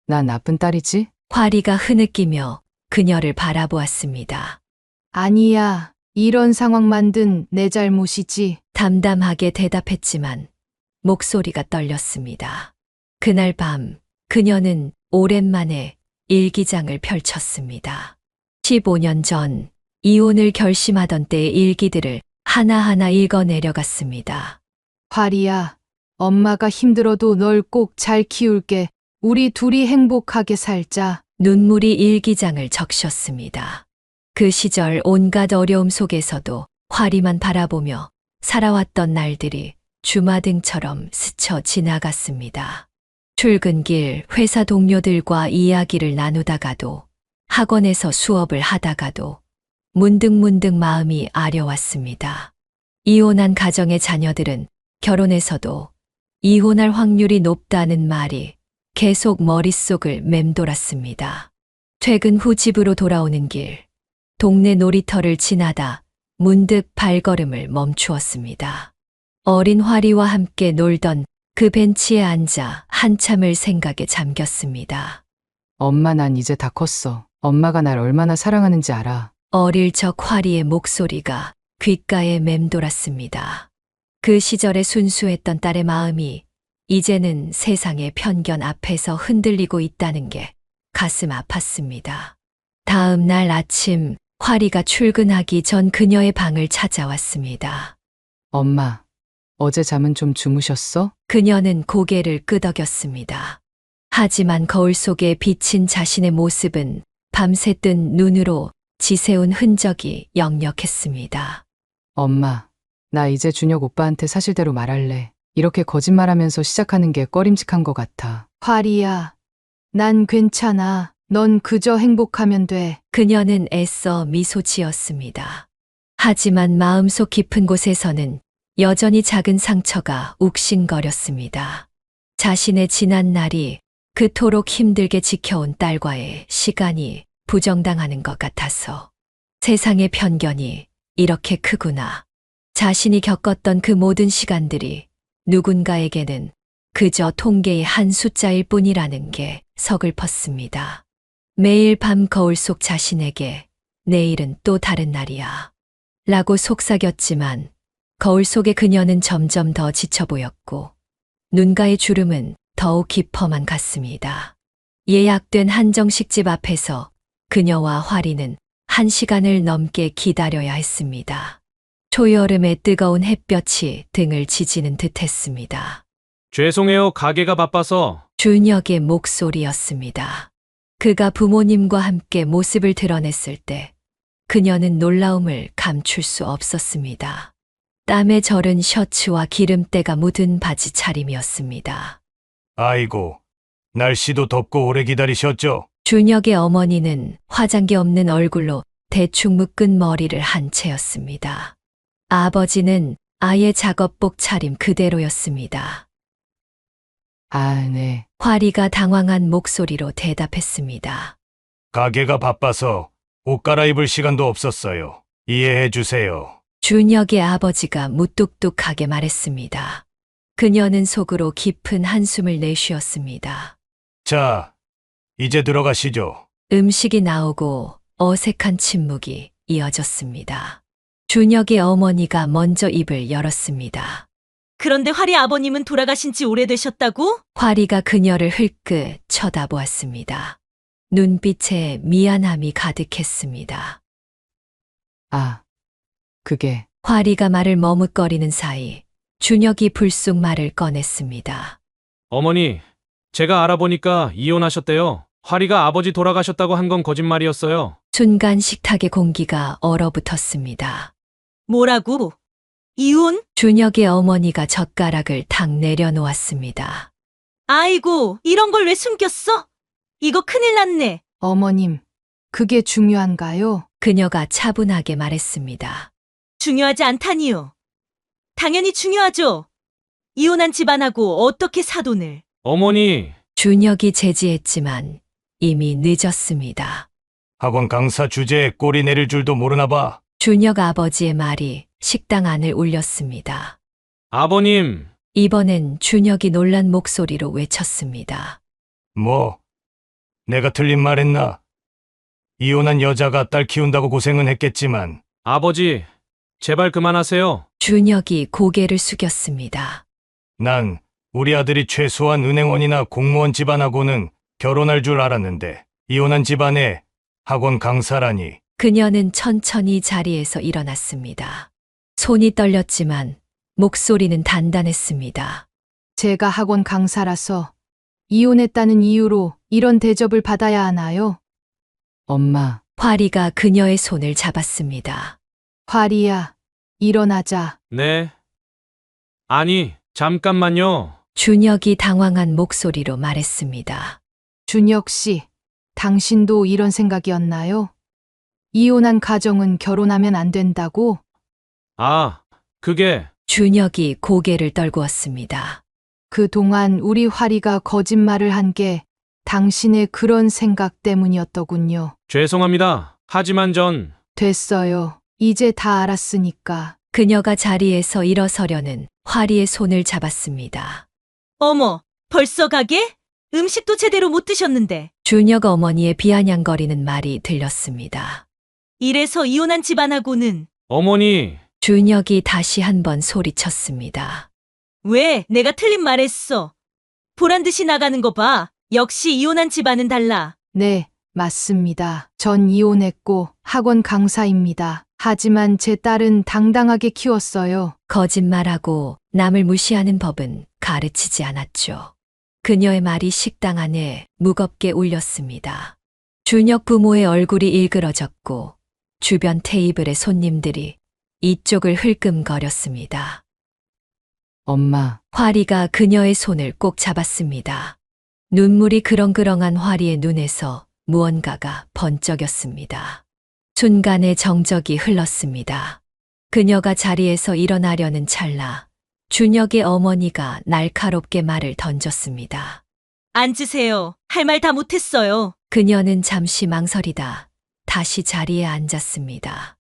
나 나쁜 딸이지? 화리가 흐느끼며 그녀를 바라보았습니다. 아니야. 이런 상황 만든 내 잘못이지. 담담하게 대답했지만 목소리가 떨렸습니다. 그날 밤 그녀는 오랜만에 일기장을 펼쳤습니다. 15년 전 이혼을 결심하던 때의 일기들을 하나하나 읽어내려갔습니다. 화리야, 엄마가 힘들어도 널 꼭 잘 키울게. 우리 둘이 행복하게 살자. 눈물이 일기장을 적셨습니다. 그 시절 온갖 어려움 속에서도 화리만 바라보며 살아왔던 날들이 주마등처럼 스쳐 지나갔습니다. 출근길 회사 동료들과 이야기를 나누다가도 학원에서 수업을 하다가도 문득문득 마음이 아려왔습니다. 이혼한 가정의 자녀들은 결혼해서도 이혼할 확률이 높다는 말이 계속 머릿속을 맴돌았습니다. 퇴근 후 집으로 돌아오는 길, 동네 놀이터를 지나다 문득 발걸음을 멈추었습니다. 어린 화리와 함께 놀던 그 벤치에 앉아 한참을 생각에 잠겼습니다. 엄마, 난 이제 다 컸어. 엄마가 날 얼마나 사랑하는지 알아. 어릴 적 화리의 목소리가 귓가에 맴돌았습니다. 그 시절의 순수했던 딸의 마음이 이제는 세상의 편견 앞에서 흔들리고 있다는 게 가슴 아팠습니다. 다음 날 아침 화리가 출근하기 전 그녀의 방을 찾아왔습니다. 엄마, 어제 잠은 좀 주무셨어? 그녀는 고개를 끄덕였습니다. 하지만 거울 속에 비친 자신의 모습은 밤새 뜬 눈으로 지새운 흔적이 역력했습니다. 엄마, 나 이제 준혁 오빠한테 사실대로 말할래. 이렇게 거짓말하면서 시작하는 게 꺼림칙한 것 같아. 화리야, 난 괜찮아. 넌 그저 행복하면 돼. 그녀는 애써 미소 지었습니다. 하지만 마음속 깊은 곳에서는 여전히 작은 상처가 욱신거렸습니다. 자신의 지난 날이 그토록 힘들게 지켜온 딸과의 시간이 부정당하는 것 같아서 세상의 편견이 이렇게 크구나. 자신이 겪었던 그 모든 시간들이 누군가에게는 그저 통계의 한 숫자일 뿐이라는 게 서글펐습니다. 매일 밤 거울 속 자신에게 내일은 또 다른 날이야 라고 속삭였지만 거울 속의 그녀는 점점 더 지쳐 보였고 눈가의 주름은 더욱 깊어만 갔습니다. 예약된 한정식집 앞에서 그녀와 화리는 1시간을 넘게 기다려야 했습니다. 초여름의 뜨거운 햇볕이 등을 지지는 듯했습니다. 죄송해요. 가게가 바빠서. 준혁의 목소리였습니다. 그가 부모님과 함께 모습을 드러냈을 때 그녀는 놀라움을 감출 수 없었습니다. 땀에 절은 셔츠와 기름때가 묻은 바지 차림이었습니다. 아이고, 날씨도 덥고 오래 기다리셨죠? 준혁의 어머니는 화장기 없는 얼굴로 대충 묶은 머리를 한 채였습니다. 아버지는 아예 작업복 차림 그대로였습니다. 아, 네. 화리가 당황한 목소리로 대답했습니다. 가게가 바빠서 옷 갈아입을 시간도 없었어요. 이해해 주세요. 준혁의 아버지가 무뚝뚝하게 말했습니다. 그녀는 속으로 깊은 한숨을 내쉬었습니다. 자, 이제 들어가시죠. 음식이 나오고 어색한 침묵이 이어졌습니다. 준혁의 어머니가 먼저 입을 열었습니다. 그런데 화리 아버님은 돌아가신 지 오래되셨다고? 화리가 그녀를 흘끗 쳐다보았습니다. 눈빛에 미안함이 가득했습니다. 아, 그게 화리가 말을 머뭇거리는 사이 준혁이 불쑥 말을 꺼냈습니다. 어머니, 제가 알아보니까 이혼하셨대요. 화리가 아버지 돌아가셨다고 한 건 거짓말이었어요. 순간 식탁의 공기가 얼어붙었습니다. 뭐라고? 이혼? 준혁의 어머니가 젓가락을 탁 내려놓았습니다. 아이고, 이런 걸 왜 숨겼어? 이거 큰일 났네. 어머님, 그게 중요한가요? 그녀가 차분하게 말했습니다. 중요하지 않다니요. 당연히 중요하죠. 이혼한 집안하고 어떻게 사돈을. 어머니, 준혁이 제지했지만 이미 늦었습니다. 학원 강사 주제에 꼬리 내릴 줄도 모르나 봐. 준혁 아버지의 말이 식당 안을 울렸습니다. 아버님, 이번엔 준혁이 놀란 목소리로 외쳤습니다. 뭐, 내가 틀린 말 했나? 이혼한 여자가 딸 키운다고 고생은 했겠지만, 아버지, 제발 그만하세요. 준혁이 고개를 숙였습니다. 난 우리 아들이 최소한 은행원이나 공무원 집안하고는 결혼할 줄 알았는데, 이혼한 집안에 학원 강사라니. 그녀는 천천히 자리에서 일어났습니다. 손이 떨렸지만 목소리는 단단했습니다. 제가 학원 강사라서 이혼했다는 이유로 이런 대접을 받아야 하나요? 엄마, 화리가 그녀의 손을 잡았습니다. 화리야, 일어나자. 네. 아니, 잠깐만요. 준혁이 당황한 목소리로 말했습니다. 준혁 씨, 당신도 이런 생각이었나요? 이혼한 가정은 결혼하면 안 된다고? 아, 그게 준혁이 고개를 떨구었습니다. 그동안 우리 화리가 거짓말을 한 게 당신의 그런 생각 때문이었더군요. 죄송합니다. 하지만 전 됐어요. 이제 다 알았으니까. 그녀가 자리에서 일어서려는 화리의 손을 잡았습니다. 어머, 벌써 가게? 음식도 제대로 못 드셨는데. 준혁 어머니의 비아냥거리는 말이 들렸습니다. 이래서 이혼한 집안하고는. 어머니, 준혁이 다시 한번 소리쳤습니다. 왜 내가 틀린 말 했어? 보란 듯이 나가는 거 봐. 역시 이혼한 집안은 달라. 네, 맞습니다. 전 이혼했고 학원 강사입니다. 하지만 제 딸은 당당하게 키웠어요. 거짓말하고 남을 무시하는 법은 가르치지 않았죠. 그녀의 말이 식당 안에 무겁게 울렸습니다. 준혁 부모의 얼굴이 일그러졌고 주변 테이블의 손님들이 이쪽을 흘끔거렸습니다. 엄마, 화리가 그녀의 손을 꼭 잡았습니다. 눈물이 그렁그렁한 화리의 눈에서 무언가가 번쩍였습니다. 순간에 정적이 흘렀습니다. 그녀가 자리에서 일어나려는 찰나 준혁의 어머니가 날카롭게 말을 던졌습니다. 앉으세요. 할 말 다 못했어요. 그녀는 잠시 망설이다 다시 자리에 앉았습니다.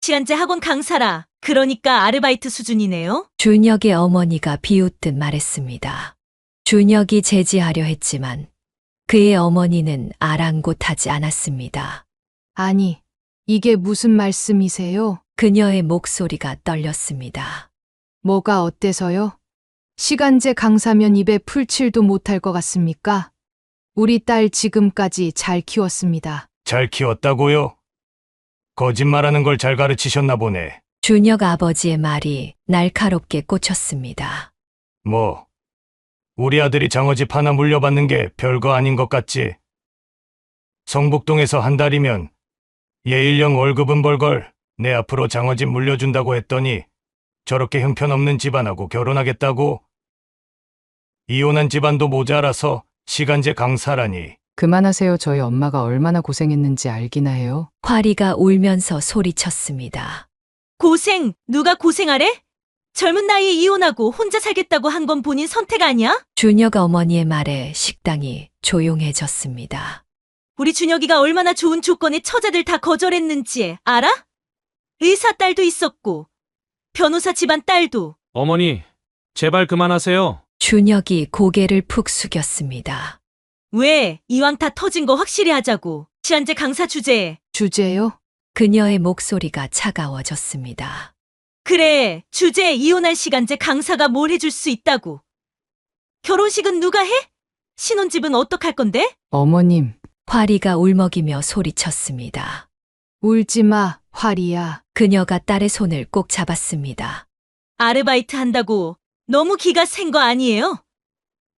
시한제 학원 강사라. 그러니까 아르바이트 수준이네요. 준혁의 어머니가 비웃듯 말했습니다. 준혁이 제지하려 했지만 그의 어머니는 아랑곳하지 않았습니다. 아니, 이게 무슨 말씀이세요? 그녀의 목소리가 떨렸습니다. 뭐가 어때서요? 시간제 강사면 입에 풀칠도 못할 것 같습니까? 우리 딸 지금까지 잘 키웠습니다. 잘 키웠다고요? 거짓말하는 걸 잘 가르치셨나 보네. 준혁 아버지의 말이 날카롭게 꽂혔습니다. 뭐, 우리 아들이 장어집 하나 물려받는 게 별거 아닌 것 같지? 성북동에서 한 달이면 예일령 월급은 벌걸. 내 앞으로 장어집 물려준다고 했더니 저렇게 형편없는 집안하고 결혼하겠다고? 이혼한 집안도 모자라서 시간제 강사라니. 그만하세요. 저희 엄마가 얼마나 고생했는지 알기나 해요. 화리가 울면서 소리쳤습니다. 고생, 누가 고생하래? 젊은 나이에 이혼하고 혼자 살겠다고 한 건 본인 선택 아니야? 준혁 어머니의 말에 식당이 조용해졌습니다. 우리 준혁이가 얼마나 좋은 조건의 처자들 다 거절했는지 알아? 의사 딸도 있었고, 변호사 집안 딸도. 어머니, 제발 그만하세요. 준혁이 고개를 푹 숙였습니다. 왜? 이왕 다 터진 거 확실히 하자고. 시한제 강사 주제에. 주제요? 그녀의 목소리가 차가워졌습니다. 그래, 주제에 이혼할 시간제 강사가 뭘 해줄 수 있다고. 결혼식은 누가 해? 신혼집은 어떡할 건데? 어머님, 화리가 울먹이며 소리쳤습니다. 울지 마, 화리야. 그녀가 딸의 손을 꼭 잡았습니다. 아르바이트 한다고 너무 기가 센 거 아니에요?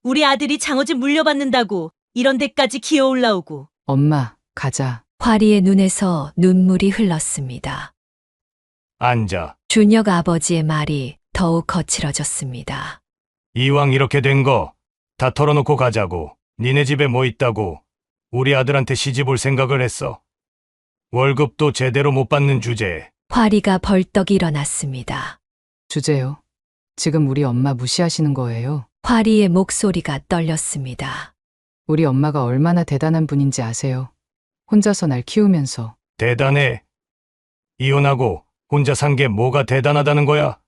우리 아들이 장어집 물려받는다고 이런 데까지 기어 올라오고. 엄마, 가자. 화리의 눈에서 눈물이 흘렀습니다. 앉아. 준혁 아버지의 말이 더욱 거칠어졌습니다. 이왕 이렇게 된 거 다 털어놓고 가자고. 니네 집에 뭐 있다고 우리 아들한테 시집 올 생각을 했어. 월급도 제대로 못 받는 주제에. 화리가 벌떡 일어났습니다. 주제요. 지금 우리 엄마 무시하시는 거예요. 화리의 목소리가 떨렸습니다. 우리 엄마가 얼마나 대단한 분인지 아세요? 혼자서 날 키우면서. 대단해. 이혼하고 혼자 산 게 뭐가 대단하다는 거야?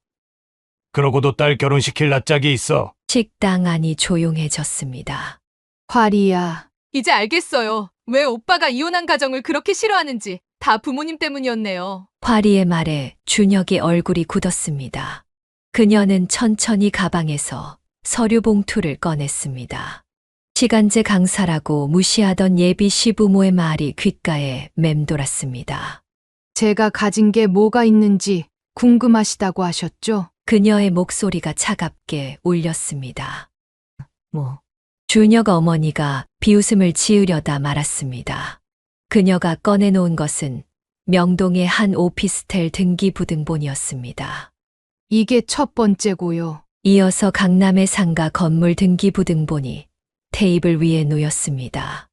그러고도 딸 결혼시킬 낯짝이 있어. 식당 안이 조용해졌습니다. 화리야. 이제 알겠어요. 왜 오빠가 이혼한 가정을 그렇게 싫어하는지. 다 부모님 때문이었네요. 화리의 말에 준혁의 얼굴이 굳었습니다. 그녀는 천천히 가방에서 서류 봉투를 꺼냈습니다. 시간제 강사라고 무시하던 예비 시부모의 말이 귓가에 맴돌았습니다. 제가 가진 게 뭐가 있는지 궁금하시다고 하셨죠? 그녀의 목소리가 차갑게 울렸습니다. 뭐, 준혁 어머니가 비웃음을 지으려다 말았습니다. 그녀가 꺼내놓은 것은 명동의 한 오피스텔 등기부등본이었습니다. 이게 첫 번째고요. 이어서 강남의 상가 건물 등기부등본이 테이블 위에 놓였습니다.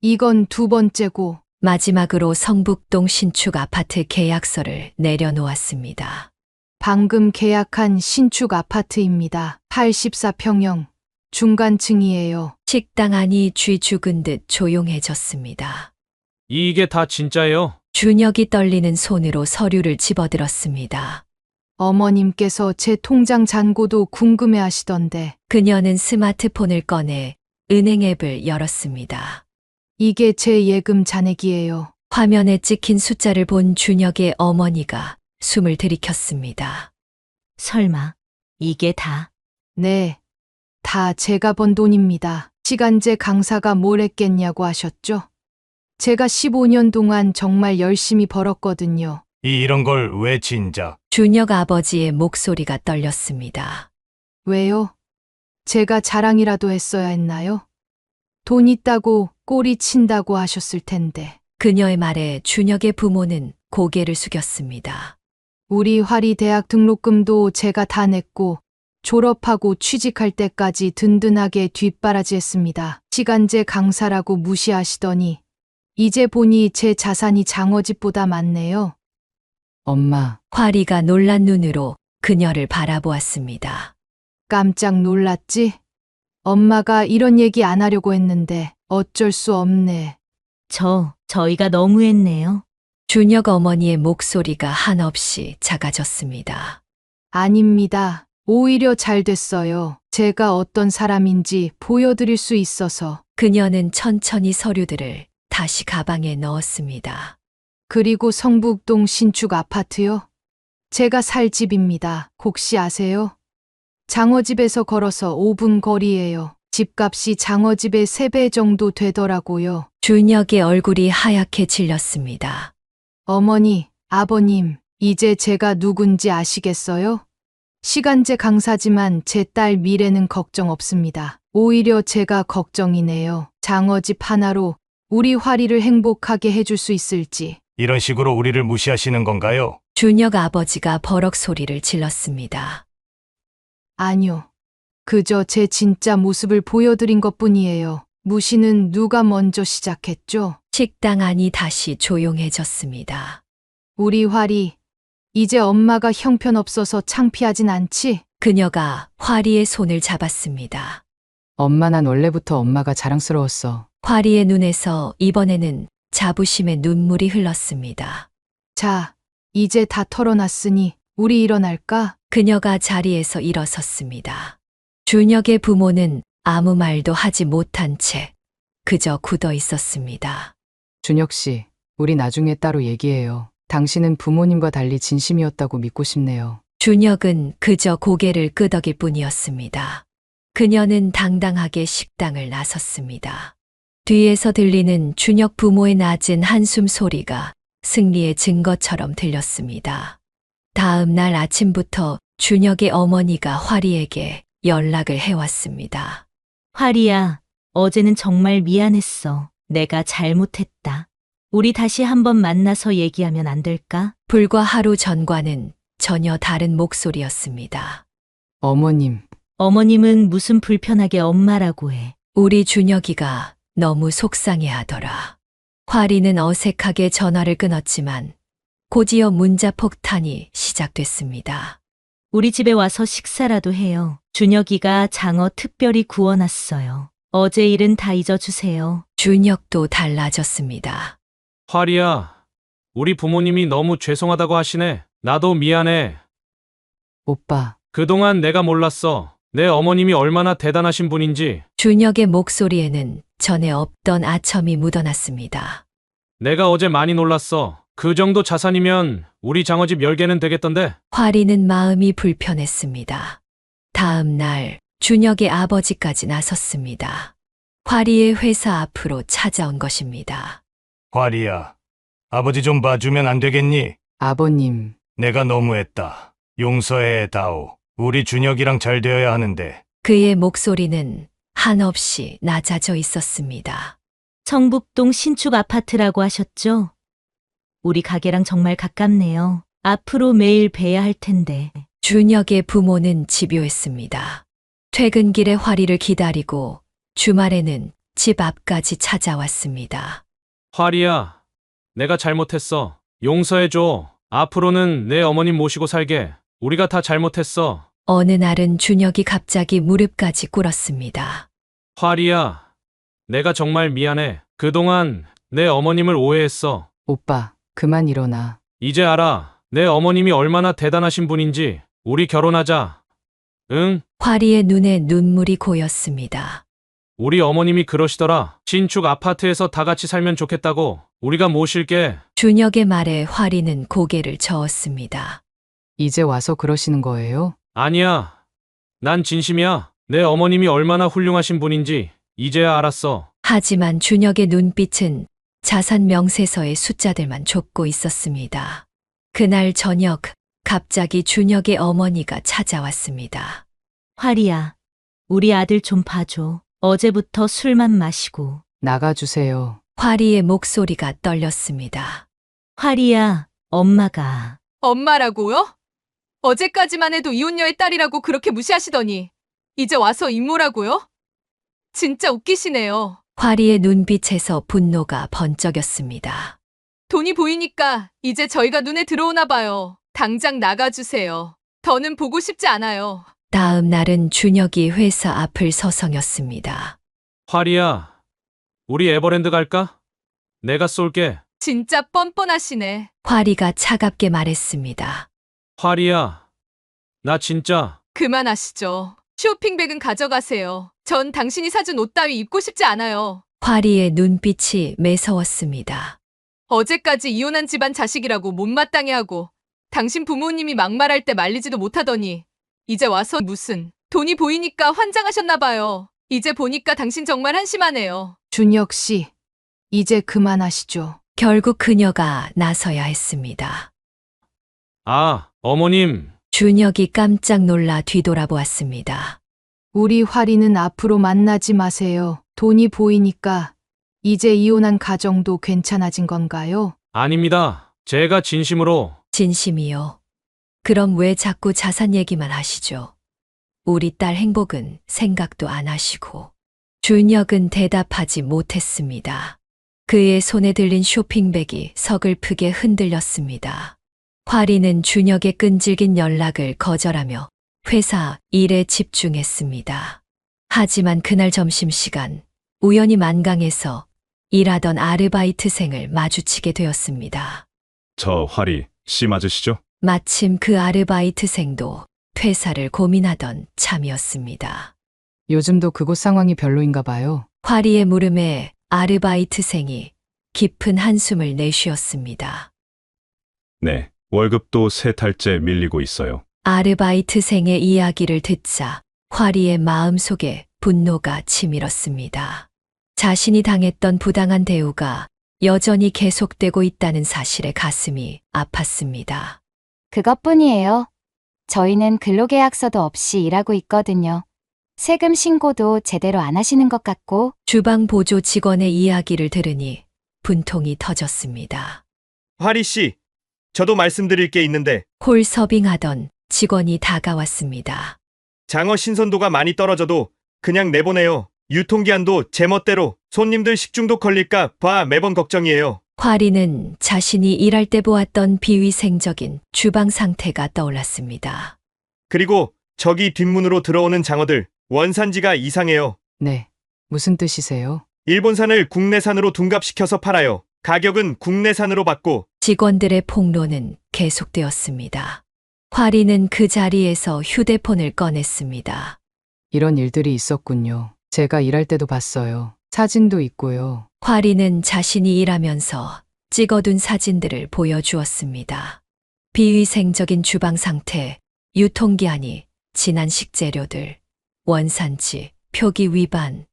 이건 두 번째고. 마지막으로 성북동 신축 아파트 계약서를 내려놓았습니다. 방금 계약한 신축 아파트입니다. 84평형. 중간층이에요. 식당 안이 쥐 죽은 듯 조용해졌습니다. 이게 다 진짜예요? 준혁이 떨리는 손으로 서류를 집어들었습니다. 어머님께서 제 통장 잔고도 궁금해 하시던데. 그녀는 스마트폰을 꺼내 은행 앱을 열었습니다. 이게 제 예금 잔액이에요. 화면에 찍힌 숫자를 본 준혁의 어머니가 숨을 들이켰습니다. 설마, 이게 다. 네. 다 제가 번 돈입니다. 시간제 강사가 뭘 했겠냐고 하셨죠? 제가 15년 동안 정말 열심히 벌었거든요. 이런 걸 왜 진작? 준혁 아버지의 목소리가 떨렸습니다. 왜요? 제가 자랑이라도 했어야 했나요? 돈 있다고 꼬리 친다고 하셨을 텐데. 그녀의 말에 준혁의 부모는 고개를 숙였습니다. 우리 화리 대학 등록금도 제가 다 냈고 졸업하고 취직할 때까지 든든하게 뒷바라지했습니다. 시간제 강사라고 무시하시더니 이제 보니 제 자산이 장어집보다 많네요. 엄마, 화리가 놀란 눈으로 그녀를 바라보았습니다. 깜짝 놀랐지? 엄마가 이런 얘기 안 하려고 했는데 어쩔 수 없네. 저희가 너무했네요. 준혁 어머니의 목소리가 한없이 작아졌습니다. 아닙니다. 오히려 잘 됐어요. 제가 어떤 사람인지 보여드릴 수 있어서. 그녀는 천천히 서류들을 다시 가방에 넣었습니다. 그리고 성북동 신축 아파트요? 제가 살 집입니다. 혹시 아세요? 장어집에서 걸어서 5분 거리예요. 집값이 장어집의 3배 정도 되더라고요. 준혁의 얼굴이 하얗게 질렸습니다. 어머니, 아버님, 이제 제가 누군지 아시겠어요? 시간제 강사지만 제 딸 미래는 걱정 없습니다. 오히려 제가 걱정이네요. 장어집 하나로 우리 화리를 행복하게 해줄 수 있을지. 이런 식으로 우리를 무시하시는 건가요? 준혁 아버지가 버럭 소리를 질렀습니다. 아니요. 그저 제 진짜 모습을 보여드린 것뿐이에요. 무시는 누가 먼저 시작했죠? 식당 안이 다시 조용해졌습니다. 우리 활이, 이제 엄마가 형편없어서 창피하진 않지? 그녀가 화리의 손을 잡았습니다. 엄마, 난 원래부터 엄마가 자랑스러웠어. 화리의 눈에서 이번에는 자부심의 눈물이 흘렀습니다. 자, 이제 다 털어놨으니 우리 일어날까? 그녀가 자리에서 일어섰습니다. 준혁의 부모는 아무 말도 하지 못한 채 그저 굳어 있었습니다. 준혁 씨, 우리 나중에 따로 얘기해요. 당신은 부모님과 달리 진심이었다고 믿고 싶네요. 준혁은 그저 고개를 끄덕일 뿐이었습니다. 그녀는 당당하게 식당을 나섰습니다. 뒤에서 들리는 준혁 부모의 낮은 한숨 소리가 승리의 증거처럼 들렸습니다. 다음 날 아침부터 준혁의 어머니가 화리에게 연락을 해왔습니다. 화리야, 어제는 정말 미안했어. 내가 잘못했다. 우리 다시 한번 만나서 얘기하면 안 될까? 불과 하루 전과는 전혀 다른 목소리였습니다. 어머님, 어머님은 무슨 불편하게 엄마라고 해. 우리 준혁이가 너무 속상해하더라. 화리는 어색하게 전화를 끊었지만 곧이어 문자 폭탄이 시작됐습니다. 우리 집에 와서 식사라도 해요. 준혁이가 장어 특별히 구워놨어요. 어제 일은 다 잊어주세요. 준혁도 달라졌습니다. 화리야, 우리 부모님이 너무 죄송하다고 하시네. 나도 미안해. 오빠, 그동안 내가 몰랐어. 내 어머님이 얼마나 대단하신 분인지. 준혁의 목소리에는 전에 없던 아첨이 묻어났습니다. 내가 어제 많이 놀랐어. 그 정도 자산이면 우리 장어집 10개는 되겠던데. 화리는 마음이 불편했습니다. 다음 날 준혁의 아버지까지 나섰습니다. 화리의 회사 앞으로 찾아온 것입니다. 화리야, 아버지 좀 봐주면 안 되겠니? 아버님, 내가 너무했다. 용서해 다오. 우리 준혁이랑 잘 되어야 하는데. 그의 목소리는 한없이 낮아져 있었습니다. 청북동 신축 아파트라고 하셨죠? 우리 가게랑 정말 가깝네요. 앞으로 매일 뵈야 할 텐데. 준혁의 부모는 집요했습니다. 퇴근길에 화리를 기다리고 주말에는 집 앞까지 찾아왔습니다. 화리야, 내가 잘못했어. 용서해줘. 앞으로는 내 어머님 모시고 살게. 우리가 다 잘못했어. 어느 날은 준혁이 갑자기 무릎까지 꿇었습니다. 화리야, 내가 정말 미안해. 그동안 내 어머님을 오해했어. 오빠, 그만 일어나. 이제 알아. 내 어머님이 얼마나 대단하신 분인지. 우리 결혼하자. 응? 화리의 눈에 눈물이 고였습니다. 우리 어머님이 그러시더라. 신축 아파트에서 다 같이 살면 좋겠다고. 우리가 모실게. 준혁의 말에 화리는 고개를 저었습니다. 이제 와서 그러시는 거예요? 아니야. 난 진심이야. 내 어머님이 얼마나 훌륭하신 분인지 이제야 알았어. 하지만 준혁의 눈빛은 자산 명세서의 숫자들만 좁고 있었습니다. 그날 저녁, 갑자기 준혁의 어머니가 찾아왔습니다. 화리야, 우리 아들 좀 봐줘. 어제부터 술만 마시고. 나가주세요. 화리의 목소리가 떨렸습니다. 화리야, 엄마가. 엄마라고요? 어제까지만 해도 이혼녀의 딸이라고 그렇게 무시하시더니 이제 와서 임모라고요? 진짜 웃기시네요. 화리의 눈빛에서 분노가 번쩍였습니다. 돈이 보이니까 이제 저희가 눈에 들어오나 봐요. 당장 나가주세요. 더는 보고 싶지 않아요. 다음 날은 준혁이 회사 앞을 서성였습니다. 화리야, 우리 에버랜드 갈까? 내가 쏠게. 진짜 뻔뻔하시네. 화리가 차갑게 말했습니다. 화리야, 나 진짜. 그만하시죠. 쇼핑백은 가져가세요. 전 당신이 사준 옷 따위 입고 싶지 않아요. 화리의 눈빛이 매서웠습니다. 어제까지 이혼한 집안 자식이라고 못마땅해 하고 당신 부모님이 막말할 때 말리지도 못하더니 이제 와서 무슨 돈이 보이니까 환장하셨나 봐요. 이제 보니까 당신 정말 한심하네요. 준혁 씨, 이제 그만하시죠. 결국 그녀가 나서야 했습니다. 아, 어머님. 준혁이 깜짝 놀라 뒤돌아보았습니다. 우리 화리는 앞으로 만나지 마세요. 돈이 보이니까 이제 이혼한 가정도 괜찮아진 건가요? 아닙니다. 제가 진심으로. 진심이요. 그럼 왜 자꾸 자산 얘기만 하시죠? 우리 딸 행복은 생각도 안 하시고. 준혁은 대답하지 못했습니다. 그의 손에 들린 쇼핑백이 서글프게 흔들렸습니다. 화리는 준혁의 끈질긴 연락을 거절하며 회사 일에 집중했습니다. 하지만 그날 점심시간 우연히 만강에서 일하던 아르바이트생을 마주치게 되었습니다. 저 화리 씨 맞으시죠? 마침 그 아르바이트생도 퇴사를 고민하던 참이었습니다. 요즘도 그곳 상황이 별로인가 봐요. 화리의 물음에 아르바이트생이 깊은 한숨을 내쉬었습니다. 네, 월급도 3달째 밀리고 있어요. 아르바이트생의 이야기를 듣자 화리의 마음속에 분노가 치밀었습니다. 자신이 당했던 부당한 대우가 여전히 계속되고 있다는 사실에 가슴이 아팠습니다. 그것뿐이에요. 저희는 근로계약서도 없이 일하고 있거든요. 세금 신고도 제대로 안 하시는 것 같고. 주방 보조 직원의 이야기를 들으니 분통이 터졌습니다. 화리 씨, 저도 말씀드릴 게 있는데 홀 서빙하던 직원이 다가왔습니다. 장어 신선도가 많이 떨어져도 그냥 내보내요. 유통기한도 제멋대로 손님들 식중독 걸릴까 봐 매번 걱정이에요. 화리는 자신이 일할 때 보았던 비위생적인 주방 상태가 떠올랐습니다. 그리고 저기 뒷문으로 들어오는 장어들 원산지가 이상해요. 네. 무슨 뜻이세요? 일본산을 국내산으로 둔갑시켜서 팔아요. 가격은 국내산으로 받고. 직원들의 폭로는 계속되었습니다. 화리는 그 자리에서 휴대폰을 꺼냈습니다. 이런 일들이 있었군요. 제가 일할 때도 봤어요. 사진도 있고요. 화리는 자신이 일하면서 찍어둔 사진들을 보여주었습니다. 비위생적인 주방 상태, 유통기한이 지난 식재료들, 원산지, 표기 위반.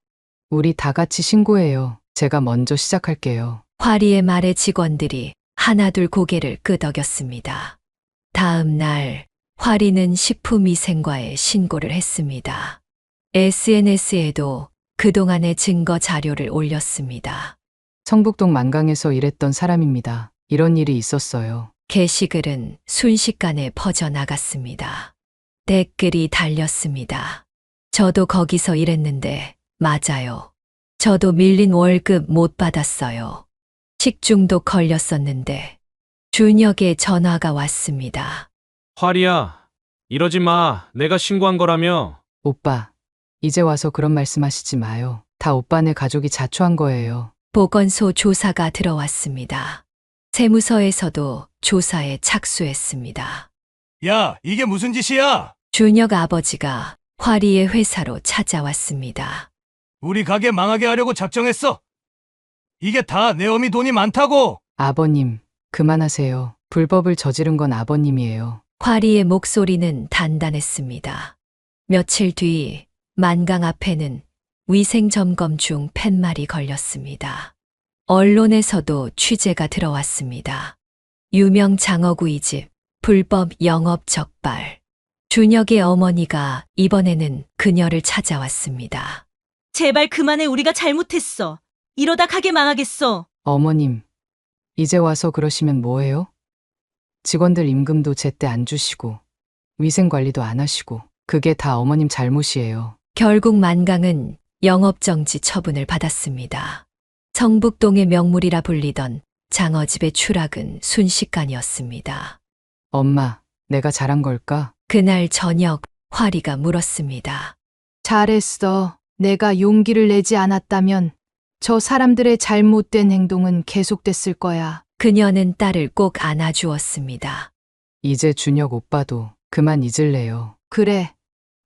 우리 다 같이 신고해요. 제가 먼저 시작할게요. 화리의 말에 직원들이 하나둘 고개를 끄덕였습니다. 다음 날 화리는 식품위생과에 신고를 했습니다. SNS에도 그동안의 증거 자료를 올렸습니다. 성북동 만강에서 일했던 사람입니다. 이런 일이 있었어요. 게시글은 순식간에 퍼져나갔습니다. 댓글이 달렸습니다. 저도 거기서 일했는데 맞아요. 저도 밀린 월급 못 받았어요. 식중독 걸렸었는데. 준혁의 전화가 왔습니다. 화리야, 이러지 마. 내가 신고한 거라며. 오빠, 이제 와서 그런 말씀하시지 마요. 다 오빠네 가족이 자초한 거예요. 보건소 조사가 들어왔습니다. 세무서에서도 조사에 착수했습니다. 야, 이게 무슨 짓이야? 준혁 아버지가 화리의 회사로 찾아왔습니다. 우리 가게 망하게 하려고 작정했어. 이게 다 내 어미 돈이 많다고. 아버님, 그만하세요. 불법을 저지른 건 아버님이에요. 화리의 목소리는 단단했습니다. 며칠 뒤 만강 앞에는 위생점검 중 팻말이 걸렸습니다. 언론에서도 취재가 들어왔습니다. 유명 장어구이집 불법 영업 적발. 준혁의 어머니가 이번에는 그녀를 찾아왔습니다. 제발 그만해. 우리가 잘못했어. 이러다 가게 망하겠어. 어머님, 이제 와서 그러시면 뭐해요? 직원들 임금도 제때 안 주시고 위생관리도 안 하시고 그게 다 어머님 잘못이에요. 결국 만강은 영업정지 처분을 받았습니다. 성북동의 명물이라 불리던 장어집의 추락은 순식간이었습니다. 엄마, 내가 잘한 걸까? 그날 저녁 화리가 물었습니다. 잘했어. 내가 용기를 내지 않았다면 저 사람들의 잘못된 행동은 계속됐을 거야. 그녀는 딸을 꼭 안아주었습니다. 이제 준혁 오빠도 그만 잊을래요. 그래.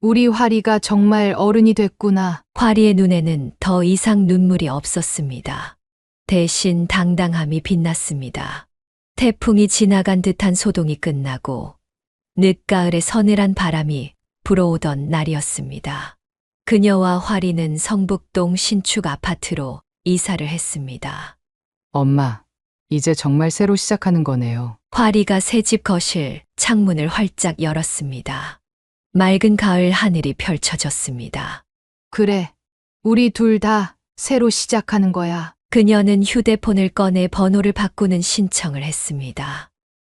우리 화리가 정말 어른이 됐구나. 화리의 눈에는 더 이상 눈물이 없었습니다. 대신 당당함이 빛났습니다. 태풍이 지나간 듯한 소동이 끝나고 늦가을의 서늘한 바람이 불어오던 날이었습니다. 그녀와 화리는 성북동 신축 아파트로 이사를 했습니다. 엄마, 이제 정말 새로 시작하는 거네요. 화리가 새집 거실 창문을 활짝 열었습니다. 맑은 가을 하늘이 펼쳐졌습니다. 그래, 우리 둘 다 새로 시작하는 거야. 그녀는 휴대폰을 꺼내 번호를 바꾸는 신청을 했습니다.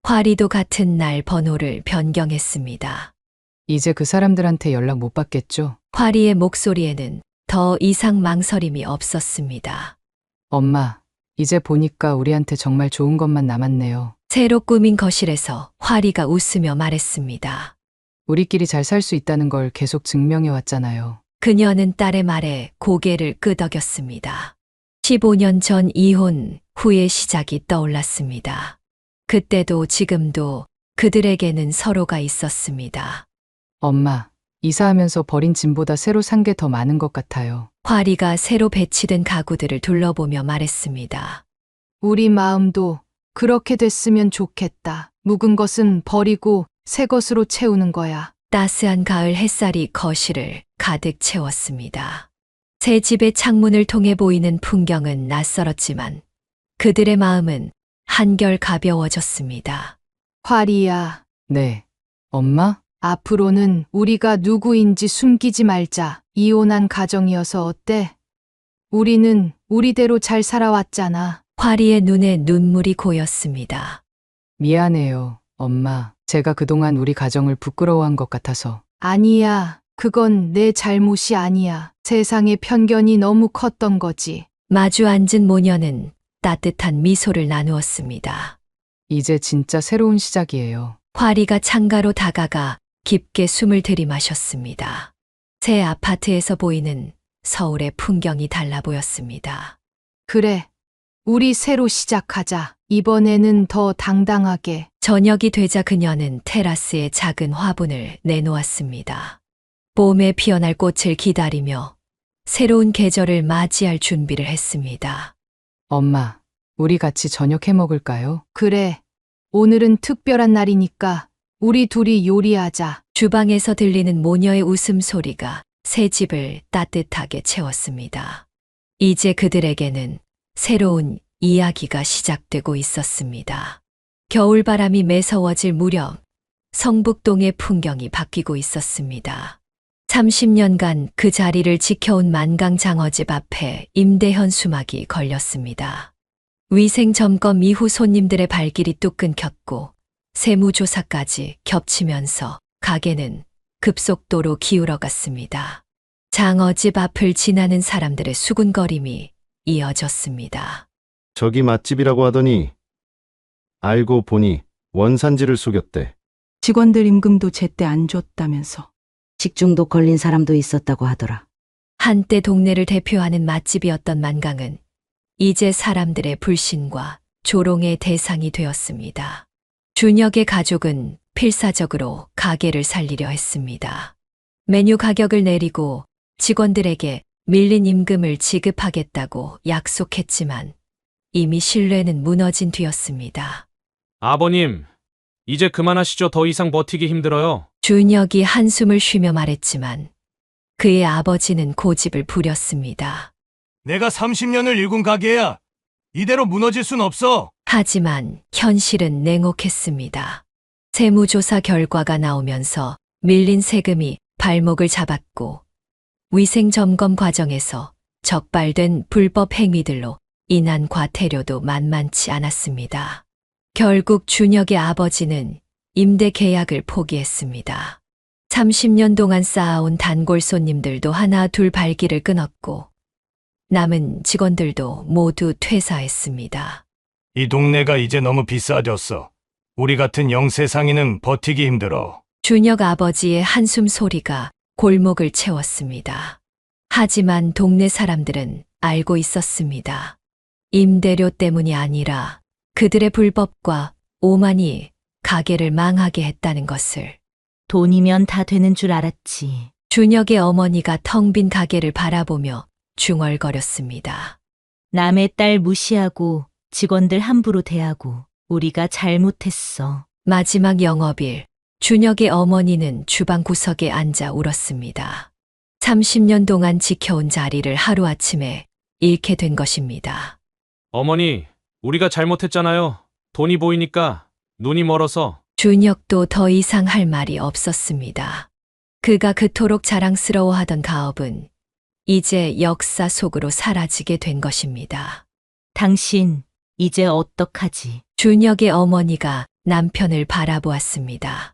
화리도 같은 날 번호를 변경했습니다. 이제 그 사람들한테 연락 못 받겠죠? 화리의 목소리에는 더 이상 망설임이 없었습니다. 엄마, 이제 보니까 우리한테 정말 좋은 것만 남았네요. 새로 꾸민 거실에서 화리가 웃으며 말했습니다. 우리끼리 잘 살 수 있다는 걸 계속 증명해 왔잖아요. 그녀는 딸의 말에 고개를 끄덕였습니다. 15년 전 이혼 후의 시작이 떠올랐습니다. 그때도 지금도 그들에게는 서로가 있었습니다. 엄마, 이사하면서 버린 짐보다 새로 산 게 더 많은 것 같아요. 화리가 새로 배치된 가구들을 둘러보며 말했습니다. 우리 마음도 그렇게 됐으면 좋겠다. 묵은 것은 버리고 새 것으로 채우는 거야. 따스한 가을 햇살이 거실을 가득 채웠습니다. 새 집의 창문을 통해 보이는 풍경은 낯설었지만 그들의 마음은 한결 가벼워졌습니다. 화리야. 네. 엄마? 앞으로는 우리가 누구인지 숨기지 말자. 이혼한 가정이어서 어때? 우리는 우리대로 잘 살아왔잖아. 화리의 눈에 눈물이 고였습니다. 미안해요, 엄마. 제가 그동안 우리 가정을 부끄러워한 것 같아서. 아니야. 그건 내 잘못이 아니야. 세상의 편견이 너무 컸던 거지. 마주 앉은 모녀는 따뜻한 미소를 나누었습니다. 이제 진짜 새로운 시작이에요. 화리가 창가로 다가가 깊게 숨을 들이마셨습니다. 새 아파트에서 보이는 서울의 풍경이 달라 보였습니다. 그래. 우리 새로 시작하자. 이번에는 더 당당하게. 저녁이 되자 그녀는 테라스에 작은 화분을 내놓았습니다. 봄에 피어날 꽃을 기다리며 새로운 계절을 맞이할 준비를 했습니다. 엄마, 우리 같이 저녁 해 먹을까요? 그래. 오늘은 특별한 날이니까 우리 둘이 요리하자. 주방에서 들리는 모녀의 웃음소리가 새 집을 따뜻하게 채웠습니다. 이제 그들에게는 새로운 이야기가 시작되고 있었습니다. 겨울바람이 매서워질 무렵 성북동의 풍경이 바뀌고 있었습니다. 30년간 그 자리를 지켜온 만강장어집 앞에 임대현 수막이 걸렸습니다. 위생 점검 이후 손님들의 발길이 뚝 끊겼고 세무조사까지 겹치면서 가게는 급속도로 기울어갔습니다. 장어집 앞을 지나는 사람들의 수군거림이 이어졌습니다. 저기 맛집이라고 하더니 알고 보니 원산지를 속였대. 직원들 임금도 제때 안 줬다면서. 식중독 걸린 사람도 있었다고 하더라. 한때 동네를 대표하는 맛집이었던 만강은 이제 사람들의 불신과 조롱의 대상이 되었습니다. 준혁의 가족은 필사적으로 가게를 살리려 했습니다. 메뉴 가격을 내리고 직원들에게 밀린 임금을 지급하겠다고 약속했지만 이미 신뢰는 무너진 뒤였습니다. 아버님, 이제 그만하시죠. 더 이상 버티기 힘들어요. 준혁이 한숨을 쉬며 말했지만 그의 아버지는 고집을 부렸습니다. 내가 30년을 일군 가게야. 이대로 무너질 순 없어. 하지만 현실은 냉혹했습니다. 세무조사 결과가 나오면서 밀린 세금이 발목을 잡았고 위생점검 과정에서 적발된 불법 행위들로 인한 과태료도 만만치 않았습니다. 결국 준혁의 아버지는 임대 계약을 포기했습니다. 30년 동안 쌓아온 단골 손님들도 하나 둘 발길을 끊었고 남은 직원들도 모두 퇴사했습니다. 이 동네가 이제 너무 비싸졌어. 우리 같은 영세 상인은 버티기 힘들어. 준혁 아버지의 한숨 소리가 골목을 채웠습니다. 하지만 동네 사람들은 알고 있었습니다. 임대료 때문이 아니라 그들의 불법과 오만이 가게를 망하게 했다는 것을. 돈이면 다 되는 줄 알았지. 준혁의 어머니가 텅 빈 가게를 바라보며 중얼거렸습니다. 남의 딸 무시하고 직원들 함부로 대하고 우리가 잘못했어. 마지막 영업일, 준혁의 어머니는 주방 구석에 앉아 울었습니다. 30년 동안 지켜온 자리를 하루아침에 잃게 된 것입니다. 어머니, 우리가 잘못했잖아요. 돈이 보이니까 눈이 멀어서. 준혁도 더 이상 할 말이 없었습니다. 그가 그토록 자랑스러워하던 가업은 이제 역사 속으로 사라지게 된 것입니다. 당신, 이제 어떡하지? 준혁의 어머니가 남편을 바라보았습니다.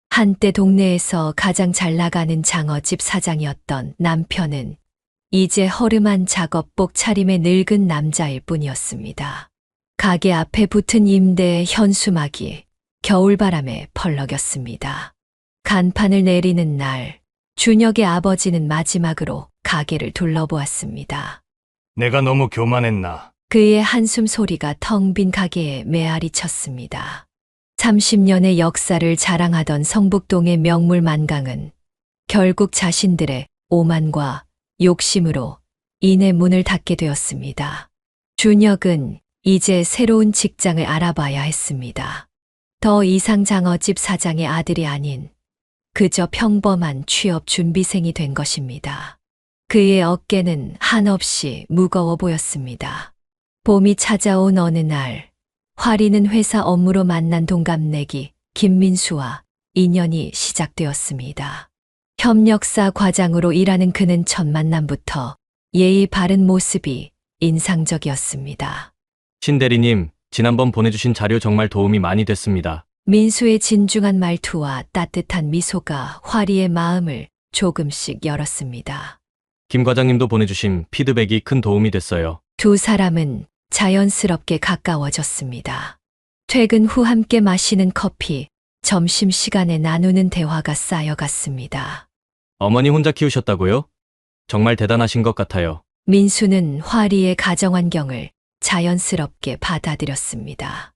한때 동네에서 가장 잘 나가는 장어집 사장이었던 남편은 이제 허름한 작업복 차림의 늙은 남자일 뿐이었습니다. 가게 앞에 붙은 임대의 현수막이 겨울바람에 펄럭였습니다. 간판을 내리는 날, 준혁의 아버지는 마지막으로 가게를 둘러보았습니다. 내가 너무 교만했나? 그의 한숨 소리가 텅 빈 가게에 메아리 쳤습니다. 30년의 역사를 자랑하던 성북동의 명물 만강은 결국 자신들의 오만과 욕심으로 이내 문을 닫게 되었습니다. 준혁은 이제 새로운 직장을 알아봐야 했습니다. 더 이상 장어집 사장의 아들이 아닌 그저 평범한 취업 준비생이 된 것입니다. 그의 어깨는 한없이 무거워 보였습니다. 봄이 찾아온 어느 날, 화리는 회사 업무로 만난 동갑내기 김민수와 인연이 시작되었습니다. 협력사 과장으로 일하는 그는 첫 만남부터 예의 바른 모습이 인상적이었습니다. 신 대리님, 지난번 보내주신 자료 정말 도움이 많이 됐습니다. 민수의 진중한 말투와 따뜻한 미소가 화리의 마음을 조금씩 열었습니다. 김 과장님도 보내주신 피드백이 큰 도움이 됐어요. 두 사람은 자연스럽게 가까워졌습니다. 퇴근 후 함께 마시는 커피, 점심시간에 나누는 대화가 쌓여갔습니다. 어머니 혼자 키우셨다고요? 정말 대단하신 것 같아요. 민수는 화리의 가정환경을 자연스럽게 받아들였습니다.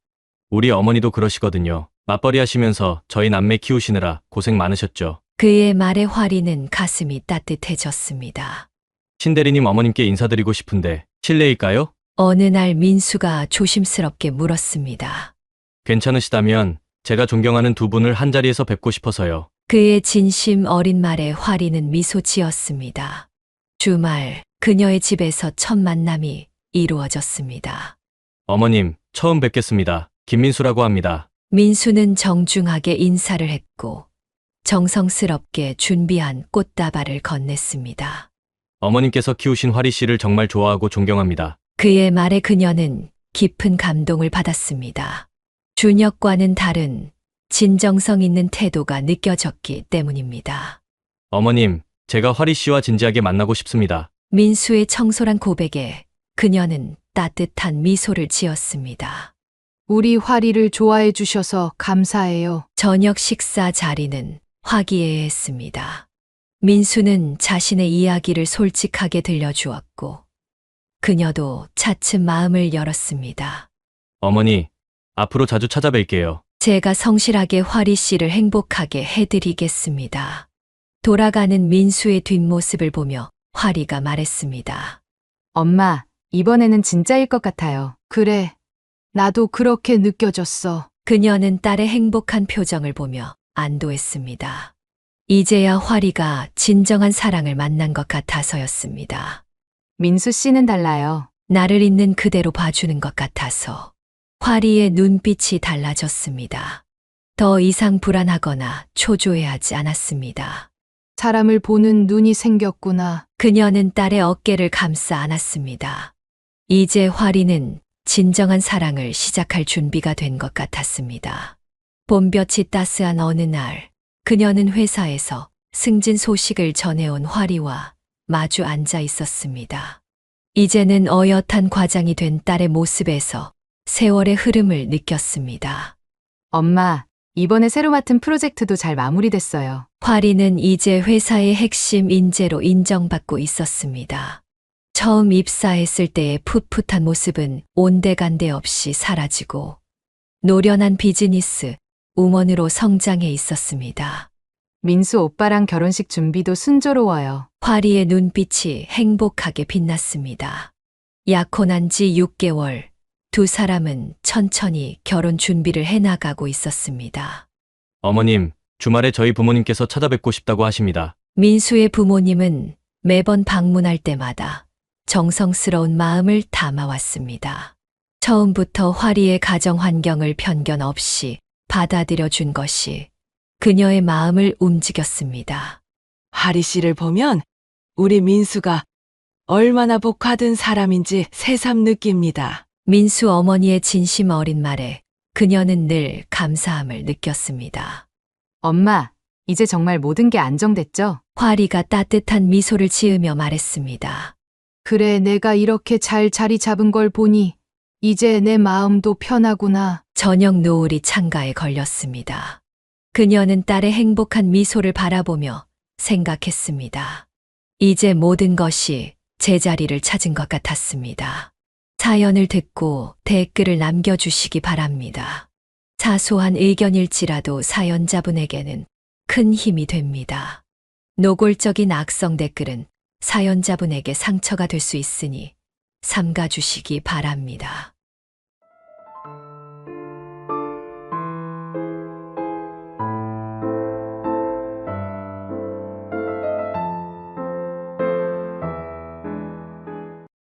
우리 어머니도 그러시거든요. 맞벌이 하시면서 저희 남매 키우시느라 고생 많으셨죠. 그의 말에 화리는 가슴이 따뜻해졌습니다. 신 대리님 어머님께 인사드리고 싶은데 실례일까요? 어느 날 민수가 조심스럽게 물었습니다. 괜찮으시다면 제가 존경하는 두 분을 한자리에서 뵙고 싶어서요. 그의 진심 어린 말에 화리는 미소 지었습니다. 주말 그녀의 집에서 첫 만남이 이루어졌습니다. 어머님, 처음 뵙겠습니다. 김민수라고 합니다. 민수는 정중하게 인사를 했고 정성스럽게 준비한 꽃다발을 건넸습니다. 어머님께서 키우신 화리 씨를 정말 좋아하고 존경합니다. 그의 말에 그녀는 깊은 감동을 받았습니다. 준혁과는 다른 진정성 있는 태도가 느껴졌기 때문입니다. 어머님, 제가 화리 씨와 진지하게 만나고 싶습니다. 민수의 청솔한 고백에 그녀는 따뜻한 미소를 지었습니다. 우리 화리를 좋아해 주셔서 감사해요. 저녁 식사 자리는 화기애애했습니다. 민수는 자신의 이야기를 솔직하게 들려주었고 그녀도 차츰 마음을 열었습니다. 어머니, 앞으로 자주 찾아뵐게요. 제가 성실하게 화리 씨를 행복하게 해드리겠습니다. 돌아가는 민수의 뒷모습을 보며 화리가 말했습니다. 엄마, 이번에는 진짜일 것 같아요. 그래, 나도 그렇게 느껴졌어. 그녀는 딸의 행복한 표정을 보며 안도했습니다. 이제야 화리가 진정한 사랑을 만난 것 같아서였습니다. 민수 씨는 달라요. 나를 있는 그대로 봐주는 것 같아서. 화리의 눈빛이 달라졌습니다. 더 이상 불안하거나 초조해하지 않았습니다. 사람을 보는 눈이 생겼구나. 그녀는 딸의 어깨를 감싸 안았습니다. 이제 화리는 진정한 사랑을 시작할 준비가 된 것 같았습니다. 봄볕이 따스한 어느 날, 그녀는 회사에서 승진 소식을 전해온 화리와 마주 앉아 있었습니다. 이제는 어엿한 과장이 된 딸의 모습에서 세월의 흐름을 느꼈습니다. 엄마, 이번에 새로 맡은 프로젝트도 잘 마무리됐어요. 화리는 이제 회사의 핵심 인재로 인정받고 있었습니다. 처음 입사했을 때의 풋풋한 모습은 온데간데 없이 사라지고 노련한 비즈니스 우먼으로 성장해 있었습니다. 민수 오빠랑 결혼식 준비도 순조로워요. 화리의 눈빛이 행복하게 빛났습니다. 약혼한 지 6개월, 두 사람은 천천히 결혼 준비를 해나가고 있었습니다. 어머님, 주말에 저희 부모님께서 찾아뵙고 싶다고 하십니다. 민수의 부모님은 매번 방문할 때마다 정성스러운 마음을 담아왔습니다. 처음부터 화리의 가정 환경을 편견 없이 받아들여 준 것이 그녀의 마음을 움직였습니다. 하리 씨를 보면 우리 민수가 얼마나 복화된 사람인지 새삼 느낍니다. 민수 어머니의 진심 어린 말에 그녀는 늘 감사함을 느꼈습니다. 엄마, 이제 정말 모든 게 안정됐죠? 화리가 따뜻한 미소를 지으며 말했습니다. 그래, 내가 이렇게 잘 자리 잡은 걸 보니 이제 내 마음도 편하구나. 저녁 노을이 창가에 걸렸습니다. 그녀는 딸의 행복한 미소를 바라보며 생각했습니다. 이제 모든 것이 제자리를 찾은 것 같았습니다. 사연을 듣고 댓글을 남겨주시기 바랍니다. 사소한 의견일지라도 사연자분에게는 큰 힘이 됩니다. 노골적인 악성 댓글은 사연자분에게 상처가 될 수 있으니 삼가주시기 바랍니다.